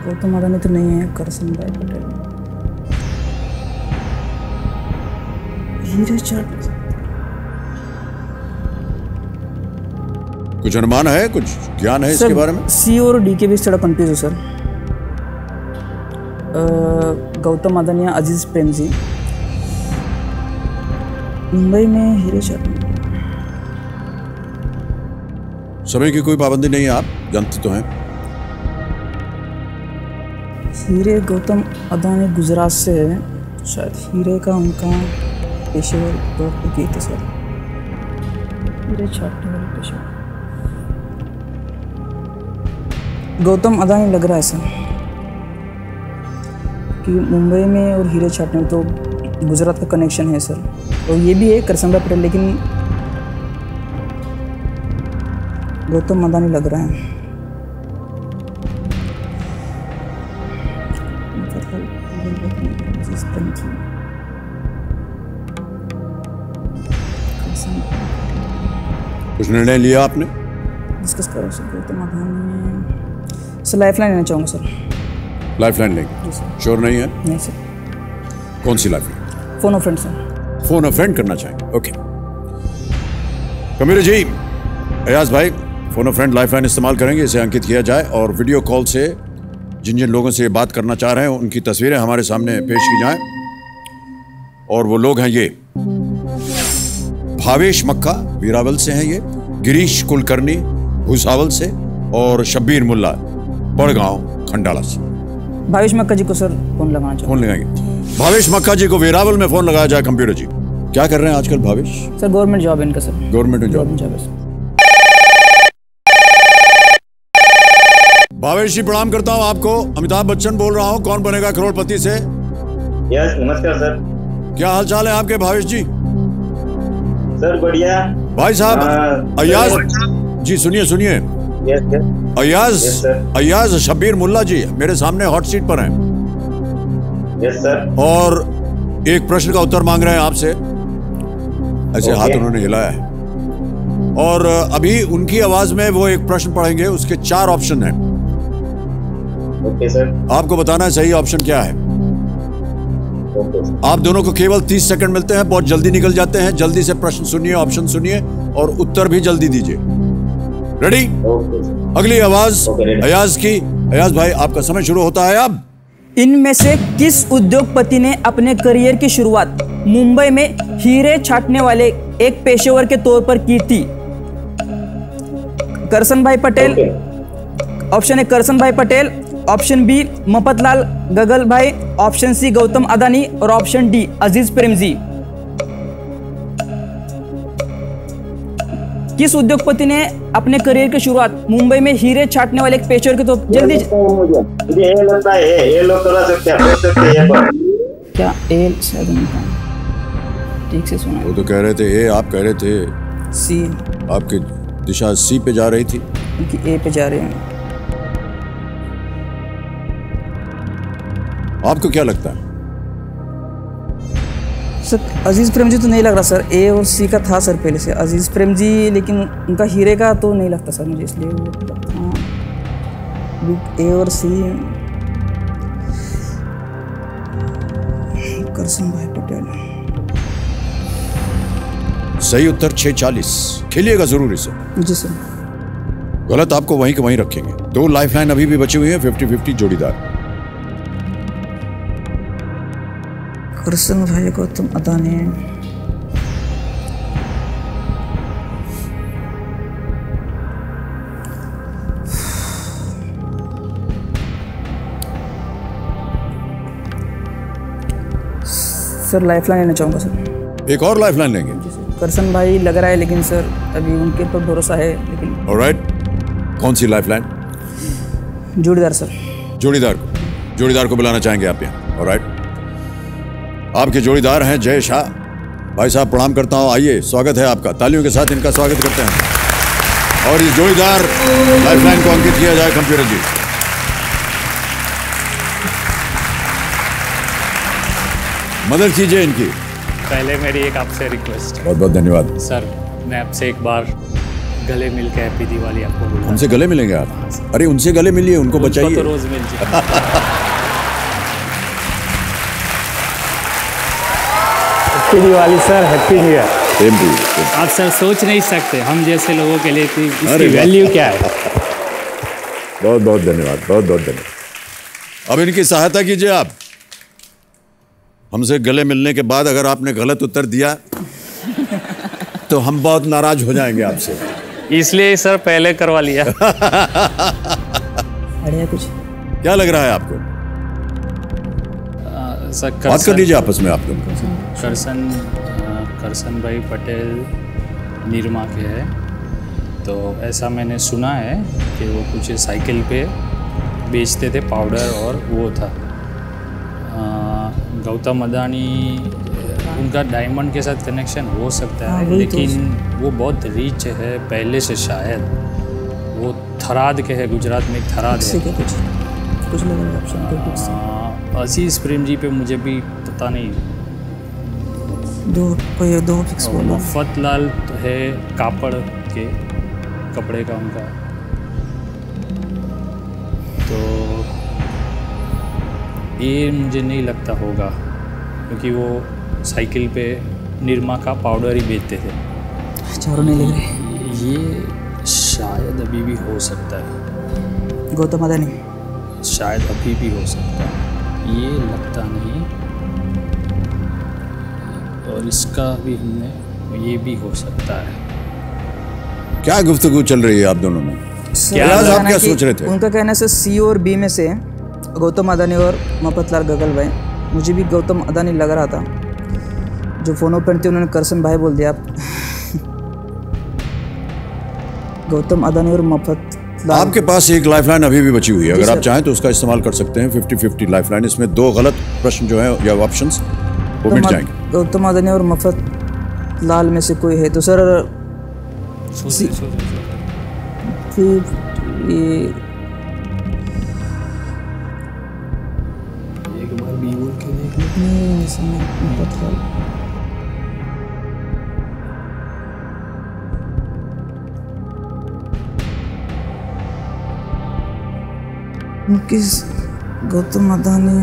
गौतम अदानी तो नहीं है, करसन भाई पटेल, हीरे छाट। कुछ अनुमान है, कुछ ज्ञान है इसके बारे में? सी और डी के बीच थोड़ा कंफ्यूज है सर। गौतम अदानी, अजीज प्रेमजी, मुंबई में हीरे छाट। समय की कोई पाबंदी नहीं है, आप जानते तो हैं। हीरे गौतम अदानी गुजरात से है, तो शायद हीरे का उनका पेशेवर तौर पर किए थे सर। हीरे छाटने वाले पेशेवर गौतम अदानी लग रहा है सर, कि मुंबई में और हीरे छाटने में तो गुजरात का कनेक्शन है सर, और ये भी है करसन भाई पटेल, लेकिन गौतम अदानी लग रहा है। कुछ निर्णय लिया आपने? डिस्कस करो sir. Gautam Adani sir life line लेना चाहूँगा सर। लाइफ लाइन लेंगे? जी सर। श्योर नहीं है? नहीं सर। कौन सी lifeline? Phone of friend sir. Phone a friend करना चाहेंगे, ओके। कबीर जी, अयाज भाई phone a friend lifeline इस्तेमाल करेंगे, इसे अंकित किया जाए और वीडियो कॉल से जिन जिन लोगों से बात करना चाह रहे हैं उनकी तस्वीरें हमारे सामने पेश की जाएं। और वो लोग हैं ये भावेश मक्का वीरावल से हैं, ये गिरीश कुलकर्णी भूसावल से, और शब्बीर मुल्ला बड़गांव खंडाला से। भावेश मक्का जी को सर फोन लगाना चाहूँगा। फोन लगाएंगे भावेश मक्का जी को, वीरावल में फोन लगाया जाए। कंप्यूटर जी क्या कर रहे हैं आजकल भावेश? सर गवर्नमेंट जॉब है इनका सर। गवर्नमेंट जॉब है सर। भावेश जी प्रणाम करता हूं आपको, अमिताभ बच्चन बोल रहा हूं कौन बनेगा करोड़पति से। यस नमस्कार सर। क्या हाल चाल है आपके भावेश जी? सर बढ़िया। भाई साहब अयाज जी, सुनिए सुनिए। अयाज शब्बीर मुल्ला जी मेरे सामने हॉट सीट पर हैं। Yes sir. और एक प्रश्न का उत्तर मांग रहे हैं आपसे। ऐसे हाथ उन्होंने हिलाया है और अभी उनकी आवाज में वो एक प्रश्न पढ़ेंगे, उसके 4 ऑप्शन हैं। Okay sir. आपको बताना है सही ऑप्शन क्या है। ओके। आप दोनों को केवल 30 सेकंड मिलते हैं, बहुत जल्दी निकल जाते हैं। जल्दी से प्रश्न सुनिए, ऑप्शन सुनिए और उत्तर भी जल्दी दीजिए। रेडी? अगली आवाज अयाज की। अयाज भाई आपका समय शुरू होता है अब। इनमें से किस उद्योगपति ने अपने करियर की शुरुआत मुंबई में हीरे छाटने वाले एक पेशेवर के तौर पर की थी? करसन भाई पटेल। ऑप्शन ए करसन भाई पटेल, ऑप्शन बी मफतलाल गगल भाई, ऑप्शन सी गौतम अदानी और ऑप्शन डी अजीज प्रेमजी। किस उद्योगपति ने अपने करियर की शुरुआत मुंबई में हीरे छाटने वाले एक पेशेवर के तौर? जल्दी मुझे ये लगता है ये लोग थोड़ा सा क्या बोल सकते हैं क्या एल शायद नहीं था, ठीक से सुना। वो तो कह रहे थे ए, आप कह रहे थे सी। आपकी दिशा सी पे जा रही थी, उनकी ए पे जा रहे हैं। आपको क्या लगता है? सर अजीज प्रेमजी तो नहीं लग रहा सर, ए और सी का था सर पहले से अजीज प्रेमजी, लेकिन उनका हीरे का तो नहीं लगता सर मुझे, इसलिए हाँ ए और सी। करसन भाई पटेल। सही उत्तर 6:40। खेलिएगा जरूर इसे। जी सर। गलत आपको वहीं के वहीं रखेंगे। 2 लाइफलाइन अभी भी बची हुई है, 50-50 जोड़ीदार। करसन भाई गौतम अदानी। सर लाइफलाइन लेना चाहूँगा सर। एक और लाइफलाइन लेंगे? करसन भाई लग रहा है, लेकिन सर अभी उनके पर भरोसा है, लेकिन ऑलराइट। कौन सी लाइफलाइन? जोड़ीदार सर। जोड़ीदार को बुलाना चाहेंगे आप यहाँ। ऑलराइट, आपके जोड़ीदार हैं जय शाह। भाई साहब प्रणाम करता हूँ, आइए स्वागत है आपका, तालियों के साथ इनका स्वागत करते हैं। और ये जोड़ीदार लाइफलाइन को अंकित किया जाए कंप्यूटर जी। मदद कीजिए इनकी। पहले मेरी एक आपसे रिक्वेस्ट। बहुत बहुत धन्यवाद सर, मैं आपसे एक बार गले मिल के हैप्पी दिवाली आपको बोलूँ। हमसे गले मिलेंगे आप? अरे उनसे गले मिलिए, उनको बचाइए। तो रोज मिल जाए। Happy Diwali sir, happy new year. Same to you. आप सर सोच नहीं सकते हम जैसे लोगों के लिए इसकी वैल्यू क्या है। बहुत बहुत धन्यवाद, बहुत बहुत धन्यवाद। अब इनकी सहायता कीजिए आप। हमसे गले मिलने के बाद अगर आपने गलत उत्तर दिया तो हम बहुत नाराज हो जाएंगे आपसे, इसलिए सर पहले करवा लिया। बढ़िया। कुछ क्या लग रहा है आपको? सर बात कर लीजिए आपस में आप लोग। करसन भाई पटेल निरमा के हैं। तो ऐसा मैंने सुना है कि वो कुछ साइकिल पे बेचते थे पाउडर, और वो था गौतम अदानी, उनका डायमंड के साथ कनेक्शन हो सकता है, लेकिन वो बहुत रिच है पहले से, शायद वो थराद के है, गुजरात में एक थराद है। अजीज प्रेम जी पे मुझे भी पता नहीं, दो फिक्स बोलो। मफत लाल तो है कापड़ के, कपड़े का उनका, तो ये मुझे नहीं लगता होगा, क्योंकि वो साइकिल पे निरमा का पाउडर ही बेचते थे। चारों नहीं लग रहे। ये शायद अभी भी हो सकता है, गौतम अदानी शायद अभी भी हो सकता है, ये लगता नहीं। और इसका भी हमने, ये भी हो सकता है। क्या गुफ्तगू चल रही है आप दोनों में? आप क्या सोच रहे थे? उनका कहना है सी और बी में से गौतम अदानी और मफतलाल गगल भाई। मुझे भी गौतम अदानी लग रहा था, जो फोन ओपन थे उन्होंने करसन भाई बोल दिया। गौतम अदानी और मफतलाल। आपके पास एक लाइफलाइन अभी भी बची हुई है, अगर आप चाहें तो उसका इस्तेमाल कर सकते हैं। 50-50 लाइफलाइन, इसमें 2 गलत प्रश्न जो है या ऑप्शंस वो मिट जाएंगे। गौतम अदानी और मफतलाल में से कोई है तो सर एक बार भी बोल के देख लो। किस गौतम अदानी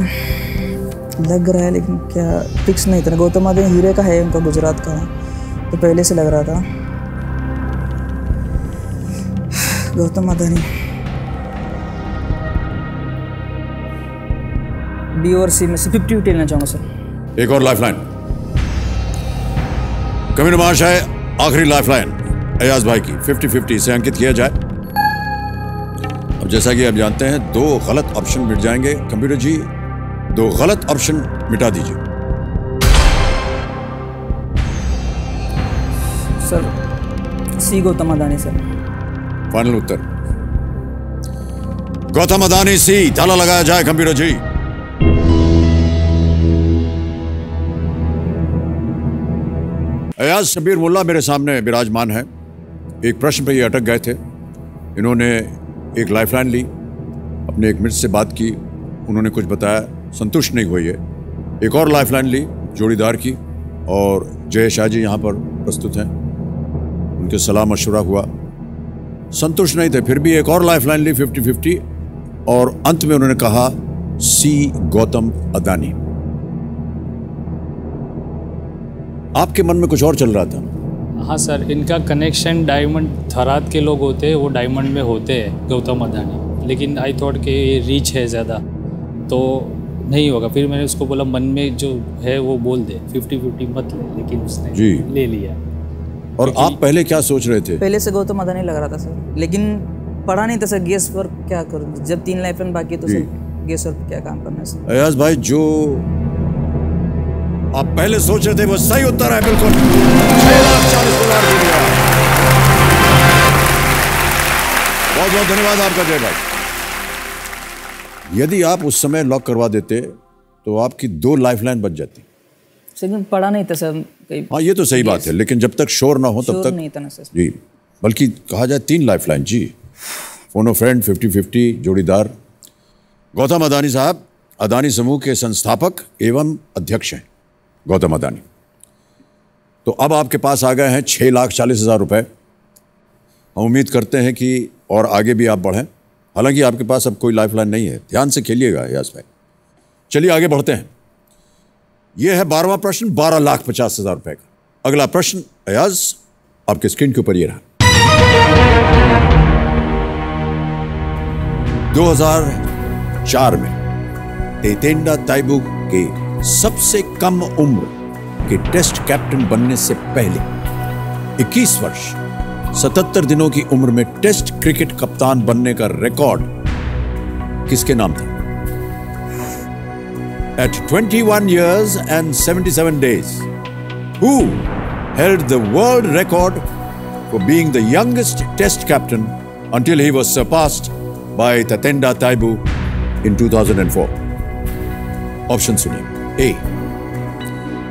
लग रहा है, लेकिन क्या फिक्स नहीं था। गौतम अदानी हीरे का है, उनका गुजरात का है, तो पहले से लग रहा था गौतम अदानी। बी और सी में से 50-50 लेना चाहूँगा सर। एक और लाइफलाइन, कभी महाशय, आखिरी लाइफलाइन अयाज भाई की 50-50 से अंकित किया जाए। अब जैसा कि आप जानते हैं 2 गलत ऑप्शन मिट जाएंगे। कंप्यूटर जी 2 गलत ऑप्शन मिटा दीजिए। सर सी गौतम अदानी सर। फाइनल उत्तर गौतम अदानी सी। ताला लगाया जाए कंप्यूटर जी। अयाज शबीर मुल्ला मेरे सामने विराजमान है। एक प्रश्न पे ये अटक गए थे। इन्होंने एक लाइफलाइन ली, अपने एक मित्र से बात की, उन्होंने कुछ बताया, संतुष्ट नहीं हुई है। एक और लाइफलाइन ली जोड़ीदार की, और जय शाह जी यहाँ पर प्रस्तुत हैं, उनके सलाह मशवरा हुआ, संतुष्ट नहीं थे। फिर भी एक और लाइफलाइन ली 50-50, और अंत में उन्होंने कहा सी गौतम अदानी। आपके मन में कुछ और चल रहा था? हाँ सर, इनका कनेक्शन डायमंड थराद के लोग होते हैं, वो डायमंड में होते हैं गौतम अदानी, लेकिन आई थॉट कि ये रीच है ज़्यादा तो नहीं होगा। फिर मैंने उसको बोला मन में जो है वो बोल दे, 50-50 मत ले, लेकिन उसने जी ले लिया। और आप पहले क्या सोच रहे थे? पहले से गौतम अदानी लग रहा था सर, लेकिन पढ़ा नहीं था सर। गेस पर क्या करूँ, जब 3 लाइफलाइन बाकी है तो सर गेस पर क्या काम करना है सर। अयाज भाई, जो आप पहले सोच रहे थे वो सही उत्तर है, बिल्कुल। 6,40,000 दे दिया। बहुत बहुत धन्यवाद आपका जय भाई। यदि आप उस समय लॉक करवा देते तो आपकी 2 लाइफलाइन बच जाती। लेकिन पढ़ा नहीं था सर कहीं। हाँ, ये तो सही बात है, लेकिन जब तक श्योर ना हो तब तक नहीं था ना सर जी। बल्कि कहा जाए 3 लाइफलाइन जी। फोनो फ्रेंड, 50-50 जोड़ीदार। गौतम अदानी साहब अदानी समूह के संस्थापक एवं अध्यक्ष हैं गौतम अदानी। तो अब आपके पास आ गए हैं 6,40,000 रुपए। हम उम्मीद करते हैं कि और आगे भी आप बढ़ें। हालांकि आपके पास अब कोई लाइफलाइन नहीं है, ध्यान से खेलिएगा अयाज भाई। चलिए आगे बढ़ते हैं। यह है 12वां प्रश्न, 12,50,000 रुपए का। अगला प्रश्न अयाज आपके स्क्रीन के ऊपर ये रहा। 2004 में तेतेंडा ताइबू के सबसे कम उम्र के टेस्ट कैप्टन बनने से पहले 21 वर्ष 77 दिनों की उम्र में टेस्ट क्रिकेट कप्तान बनने का रिकॉर्ड किसके नाम था? at 21 years and 77 days, who held the world record for being the youngest test captain until he was surpassed by Tatenda Taibu in 2004. Option suniye. A.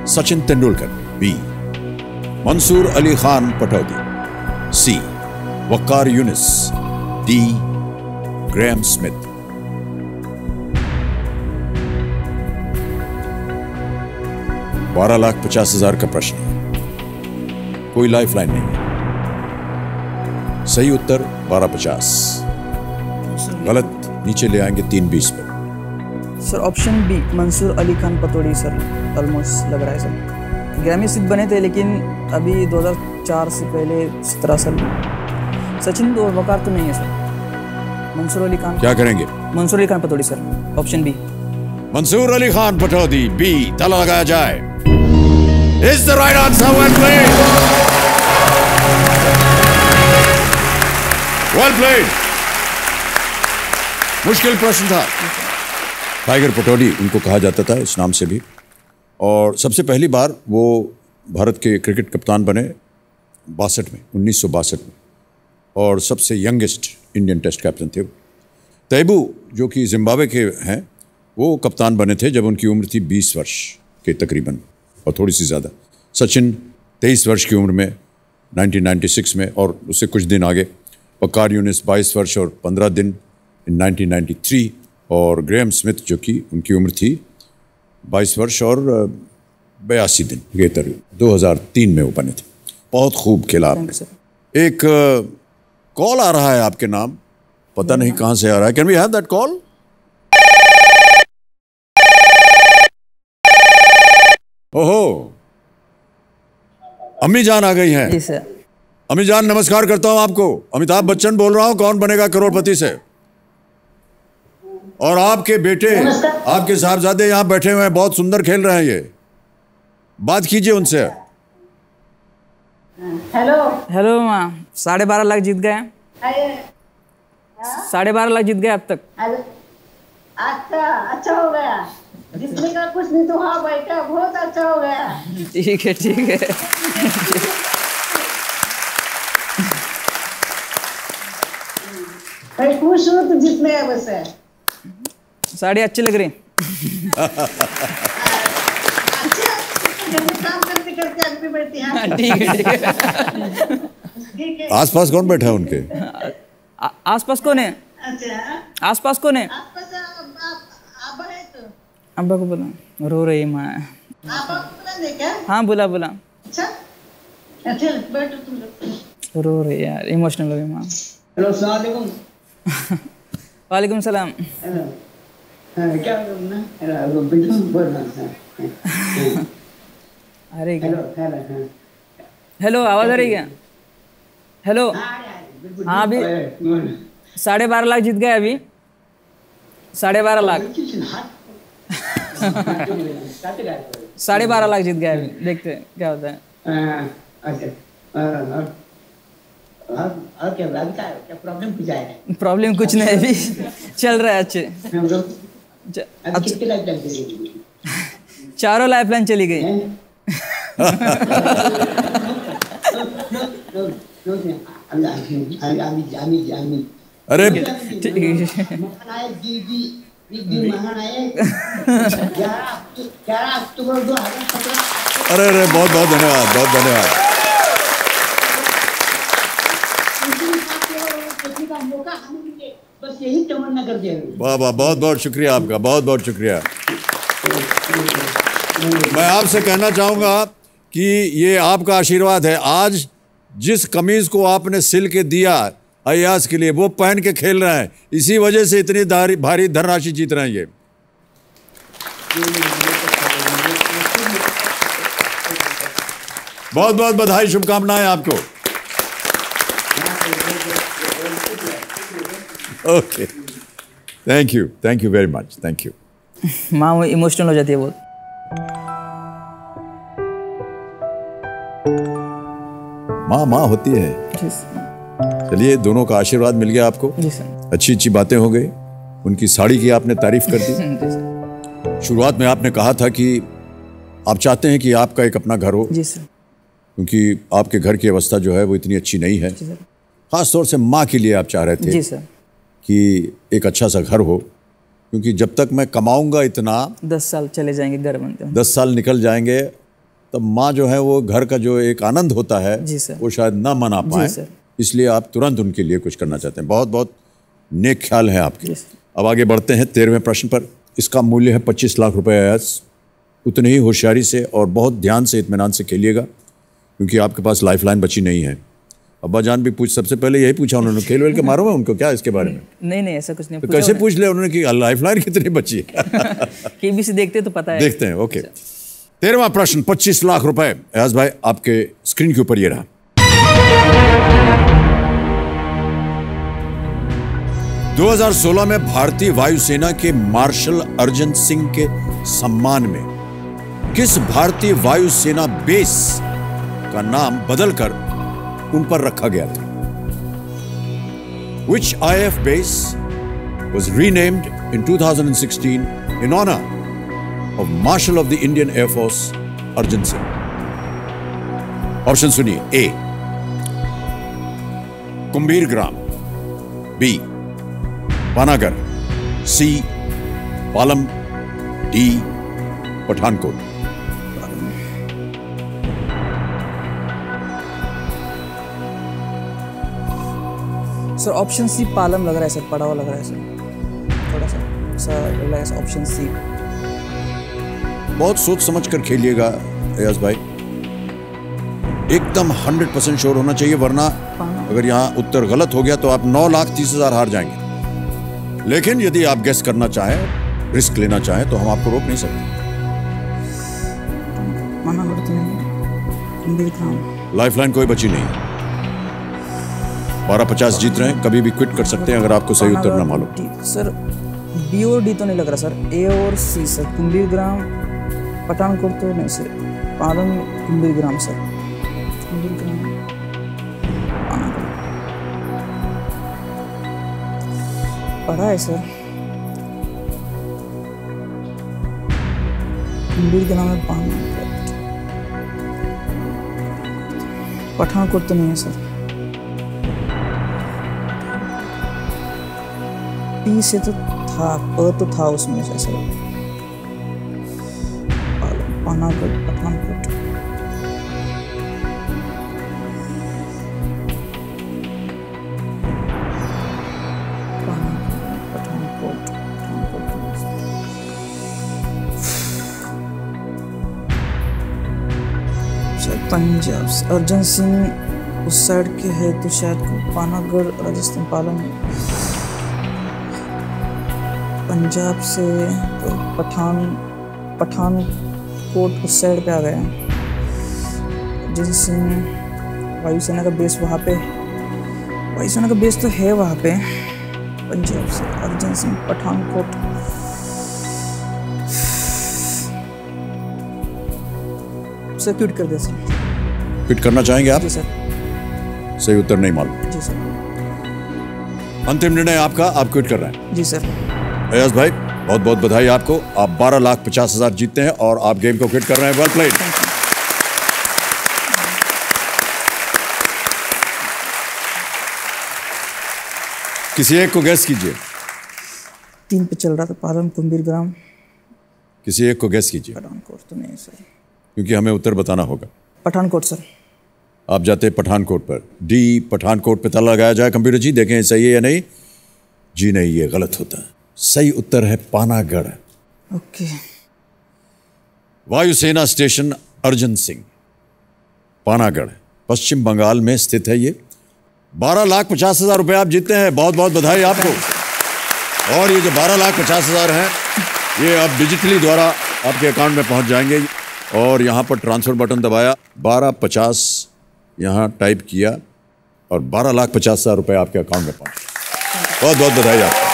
Sachin Tendulkar. B. Mansoor Ali Khan Pataudi. C. Waqar Younis. D. Graham Smith. $12,50,000 का प्रश्न है, कोई life line नहीं है। सही उत्तर 1250, गलत नीचे ले आएंगे 320 पर। Sir option B Mansoor Ali Khan Pataudi sir, almost लग रहा है सर। ग्रैमी सिद्ध बने थे लेकिन अभी 2004 से पहले 17 साल। सचिन तो वकार तो नहीं है सर। मंसूर अली खान। क्या करेंगे? Mansoor Ali Khan Pataudi sir, option B. Mansoor Ali Khan Pataudi, B. ताला लगाया जाए। Is the right answer? Well played. Well played. मुश्किल प्रश्न था। टाइगर पटौदी उनको कहा जाता था इस नाम से भी, और सबसे पहली बार वो भारत के क्रिकेट कप्तान बने 1962 में, और सबसे यंगेस्ट इंडियन टेस्ट कैप्टन थे। तैबू जो कि जिम्बाब्वे के हैं, वो कप्तान बने थे जब उनकी उम्र थी 20 वर्ष के तकरीबन, और थोड़ी सी ज़्यादा। सचिन 23 वर्ष की उम्र में 1996 में, और उससे कुछ दिन आगे वकार यूनिस 22 वर्ष और 15 दिन इन 1993, और ग्रेहम स्मिथ जो कि उनकी उम्र थी 22 वर्ष और 82 दिन, ये 2003 में वो बने थे। बहुत खूब खेला आपने। एक कॉल आ रहा है आपके नाम, पता नहीं कहाँ से आ रहा है। Can we have that call? ओहो, अम्मी जान आ गई हैं। जी सर। अम्मी जान नमस्कार करता हूं आपको। अमिताभ बच्चन बोल रहा हूं, कौन बनेगा करोड़पति से। और आपके बेटे, आपके साहबजादे यहाँ बैठे हुए हैं, बहुत सुंदर खेल रहे हैं ये। बात कीजिए उनसे। हेलो हेलो माँ, 12.5 लाख जीत गए। 12.5 लाख जीत गए अब तक। अच्छा हो गया, जितने का कुछ नहीं तो हाँ बेटा, बहुत अच्छा हो गया। ठीक है ठीक है। भाई खुश हो तो जितने है बस है। साड़ी अच्छी लग रही। काम करते करते आदमी बैठती है। ठीक है ठीक है। आसपास कौन बैठा है उनके? आसपास कौन है? अच्छा, आसपास कौन है? आपस आप है तो अब्बा को बोला, रो रही माँ। आप बोला नहीं क्या? हाँ बोला बोला। अच्छा अच्छा, बैठो तुम लोग। रो रही यार, इमोशनल हो गई माँ। हेलो, अस्सलाम वालेकुम। वालेकुम सलाम। हेलो, क्या करना? हेलो, बिल्कुल बोल रहा हूँ। अरे हेलो हेलो, हेलो, आवाज आ रही क्या? हेलो। हाँ अभी 12.5 लाख जीत गए अभी। 12.5 लाख। 12.5 लाख जीत गए अभी, देखते हैं क्या होता है। और क्या प्रॉब्लम कुछ आया? प्रॉब्लम कुछ नहीं, अभी चल रहा है अच्छे। कितने लाइफ लाइन चली? 4 लाइफ लाइन चली गई। अरे अरे अरे, बहुत बहुत धन्यवाद, बहुत धन्यवाद। बस यही तमन्ना कर दिया। वाह वाह, बहुत बहुत शुक्रिया आपका, बहुत बहुत शुक्रिया। मैं आपसे कहना चाहूँगा कि ये आपका आशीर्वाद है। आज जिस कमीज को आपने सिल के दिया अयाज के लिए, वो पहन के खेल रहे हैं। इसी वजह से इतनी भारी धनराशि जीत रहे हैं ये। बहुत बहुत बधाई, शुभकामनाएं आपको। Okay, thank you very much, thank you. माँ वो इमोशनल हो जाती है बहुत। माँ होती है। चलिए, दोनों का आशीर्वाद मिल गया आपको। जी सर। अच्छी अच्छी बातें हो गई। उनकी साड़ी की आपने तारीफ कर दी। जी सर। शुरुआत में आपने कहा था कि आप चाहते हैं कि आपका एक अपना घर हो, जी सर। क्योंकि आपके घर की अवस्था जो है वो इतनी अच्छी नहीं है। जी सर। खास तौर से माँ के लिए आप चाह रहे थे जी सर। कि एक अच्छा सा घर हो, क्योंकि जब तक मैं कमाऊंगा इतना 10 साल चले जाएंगे घर बनते हैं। 10 साल निकल जाएंगे, तब माँ जो है वो घर का जो एक आनंद होता है जी सर। वो शायद ना मना पाए, सर। इसलिए आप तुरंत उनके लिए कुछ करना चाहते हैं। बहुत बहुत नेक ख्याल है आपके। जी सर। अब आगे बढ़ते हैं 13वें प्रश्न पर। इसका मूल्य है 25 लाख रुपए। अयाज, उतनी ही होशियारी से और बहुत ध्यान से, इत्मीनान से खेलिएगा, क्योंकि आपके पास लाइफलाइन बची नहीं है। अब्बा जान भी पूछ, सबसे पहले यही पूछा उन्होंने, खेल वेल के मारो मैं उनको क्या इसके बारे में? नहीं ऐसा कुछ नहीं तो कैसे पूछ लिया उन्होंने कि लाइफलाइन कितनी बची है? केबीसी देखते तो पता है। देखते हैं। ओके, 13वां प्रश्न 25 लाख रुपए। अयाज भाई, आपके स्क्रीन के ऊपर ये रहा। 2016 में भारतीय वायुसेना के मार्शल अर्जन सिंह के सम्मान में किस भारतीय वायुसेना बेस का नाम बदलकर उन पर रखा गया था? Which IF base was renamed in 2016 in honor of Marshal of the Indian Air Force Arjan Singh? Option सुनिए। A, Kumbhirgram, B, Panagarh, C, Palam, D, Pathankot. Sir option C Palam लग रहा है सर, पड़ा हुआ लग रहा है सर, थोड़ा सा सर लग रहा है ऑप्शन सी। बहुत सोच समझ कर खेलिएगा अयाज भाई, एकदम 100% श्योर होना चाहिए, वरना अगर यहाँ उत्तर गलत हो गया तो आप 9,30,000 हार जाएंगे। लेकिन यदि आप गेस करना चाहें, रिस्क लेना चाहें, तो हम आपको रोक नहीं सकते। लाइफलाइन कोई बची नहीं है। 1250 जीत रहे हैं, कभी भी क्विट कर सकते हैं अगर आपको सही उत्तर ना मालूम। सर बी और डी तो नहीं लग रहा सर, ए और सी सर। कुंभीर ग्राम, पठानकोट तो नहीं सर, पालम, कुंभीर ग्राम सर, कुंभीर ग्राम, पढ़ा है सर। कुंभीर ग्राम में पठानकोट तो नहीं है सर। पी से तो था, प तो था उसमें से सर। पानागढ़, पठानकोट, पंजाब से अर्जन सिंह उस साइड के है तो शायद पानागढ़, राजस्थान, पालम। पंजाब से तो पठानकोट उस साइड पे आ गया। अर्जन सिंह वायुसेना का बेस वहाँ पे, वायुसेना का बेस तो है वहाँ पे। पंजाब से अर्जन सिंह, पठानकोट, सर क्विट कर दे सर। क्विट करना चाहेंगे आप? जी सर। सही उत्तर नहीं मालूम। जी सर। अंतिम निर्णय आपका, आप क्विट कर रहे हैं? जी सर। अयाज भाई, बहुत बहुत बधाई आपको। आप 12,50,000 जीतते हैं और आप गेम को क्विट कर रहे हैं। Well played. किसी एक को गैस कीजिए। 3 पे चल रहा था, पालम, कुंभीर ग्राम। किसी एक को गैस कीजिए। पठानकोट तो नहीं सर, क्योंकि हमें उत्तर बताना होगा। पठानकोट सर। आप जाते हैं पठानकोट पर। डी, पठानकोट पे ताला लगाया जाए। कंप्यूटर जी देखें सही है या नहीं। जी नहीं, ये गलत होता है। सही उत्तर है पानागढ़। ओके। वायुसेना स्टेशन अर्जन सिंह, पानागढ़, पश्चिम बंगाल में स्थित है ये। 12,50,000 रुपए आप जीतते हैं। बहुत बहुत बधाई आपको। और ये जो 12,50,000 हैं, ये अब डिजिटली द्वारा आपके अकाउंट में पहुंच जाएंगे। और यहाँ पर ट्रांसफर बटन दबाया, 12,50 यहाँ टाइप किया और 12,50,000 रुपए आपके अकाउंट में पहुंचे। बहुत बहुत बधाई आपको।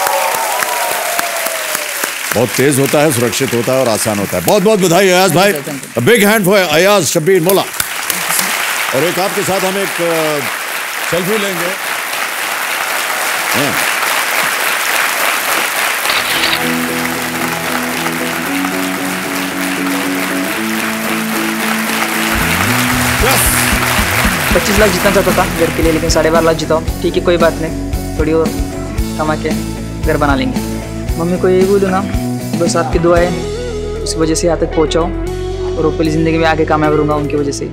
बहुत तेज होता है, सुरक्षित होता है और आसान होता है। बहुत बहुत बधाई अयाज भाई। Big hand for Ayaz Shabbir मोला। और एक आपके साथ हम एक सेल्फी लेंगे। 25 लाख जीतना चाहता था घर के लिए, लेकिन 12.5 लाख जीता हूँ। ठीक है, कोई बात नहीं, थोड़ी और कमा के घर बना लेंगे। मम्मी को यही बोलूँगा, बस आपकी दुआ है, उसकी वजह से यहाँ तक पहुँचाओ और ऊपरली ज़िंदगी में आगे कामयाब रहूँगा उनकी वजह से।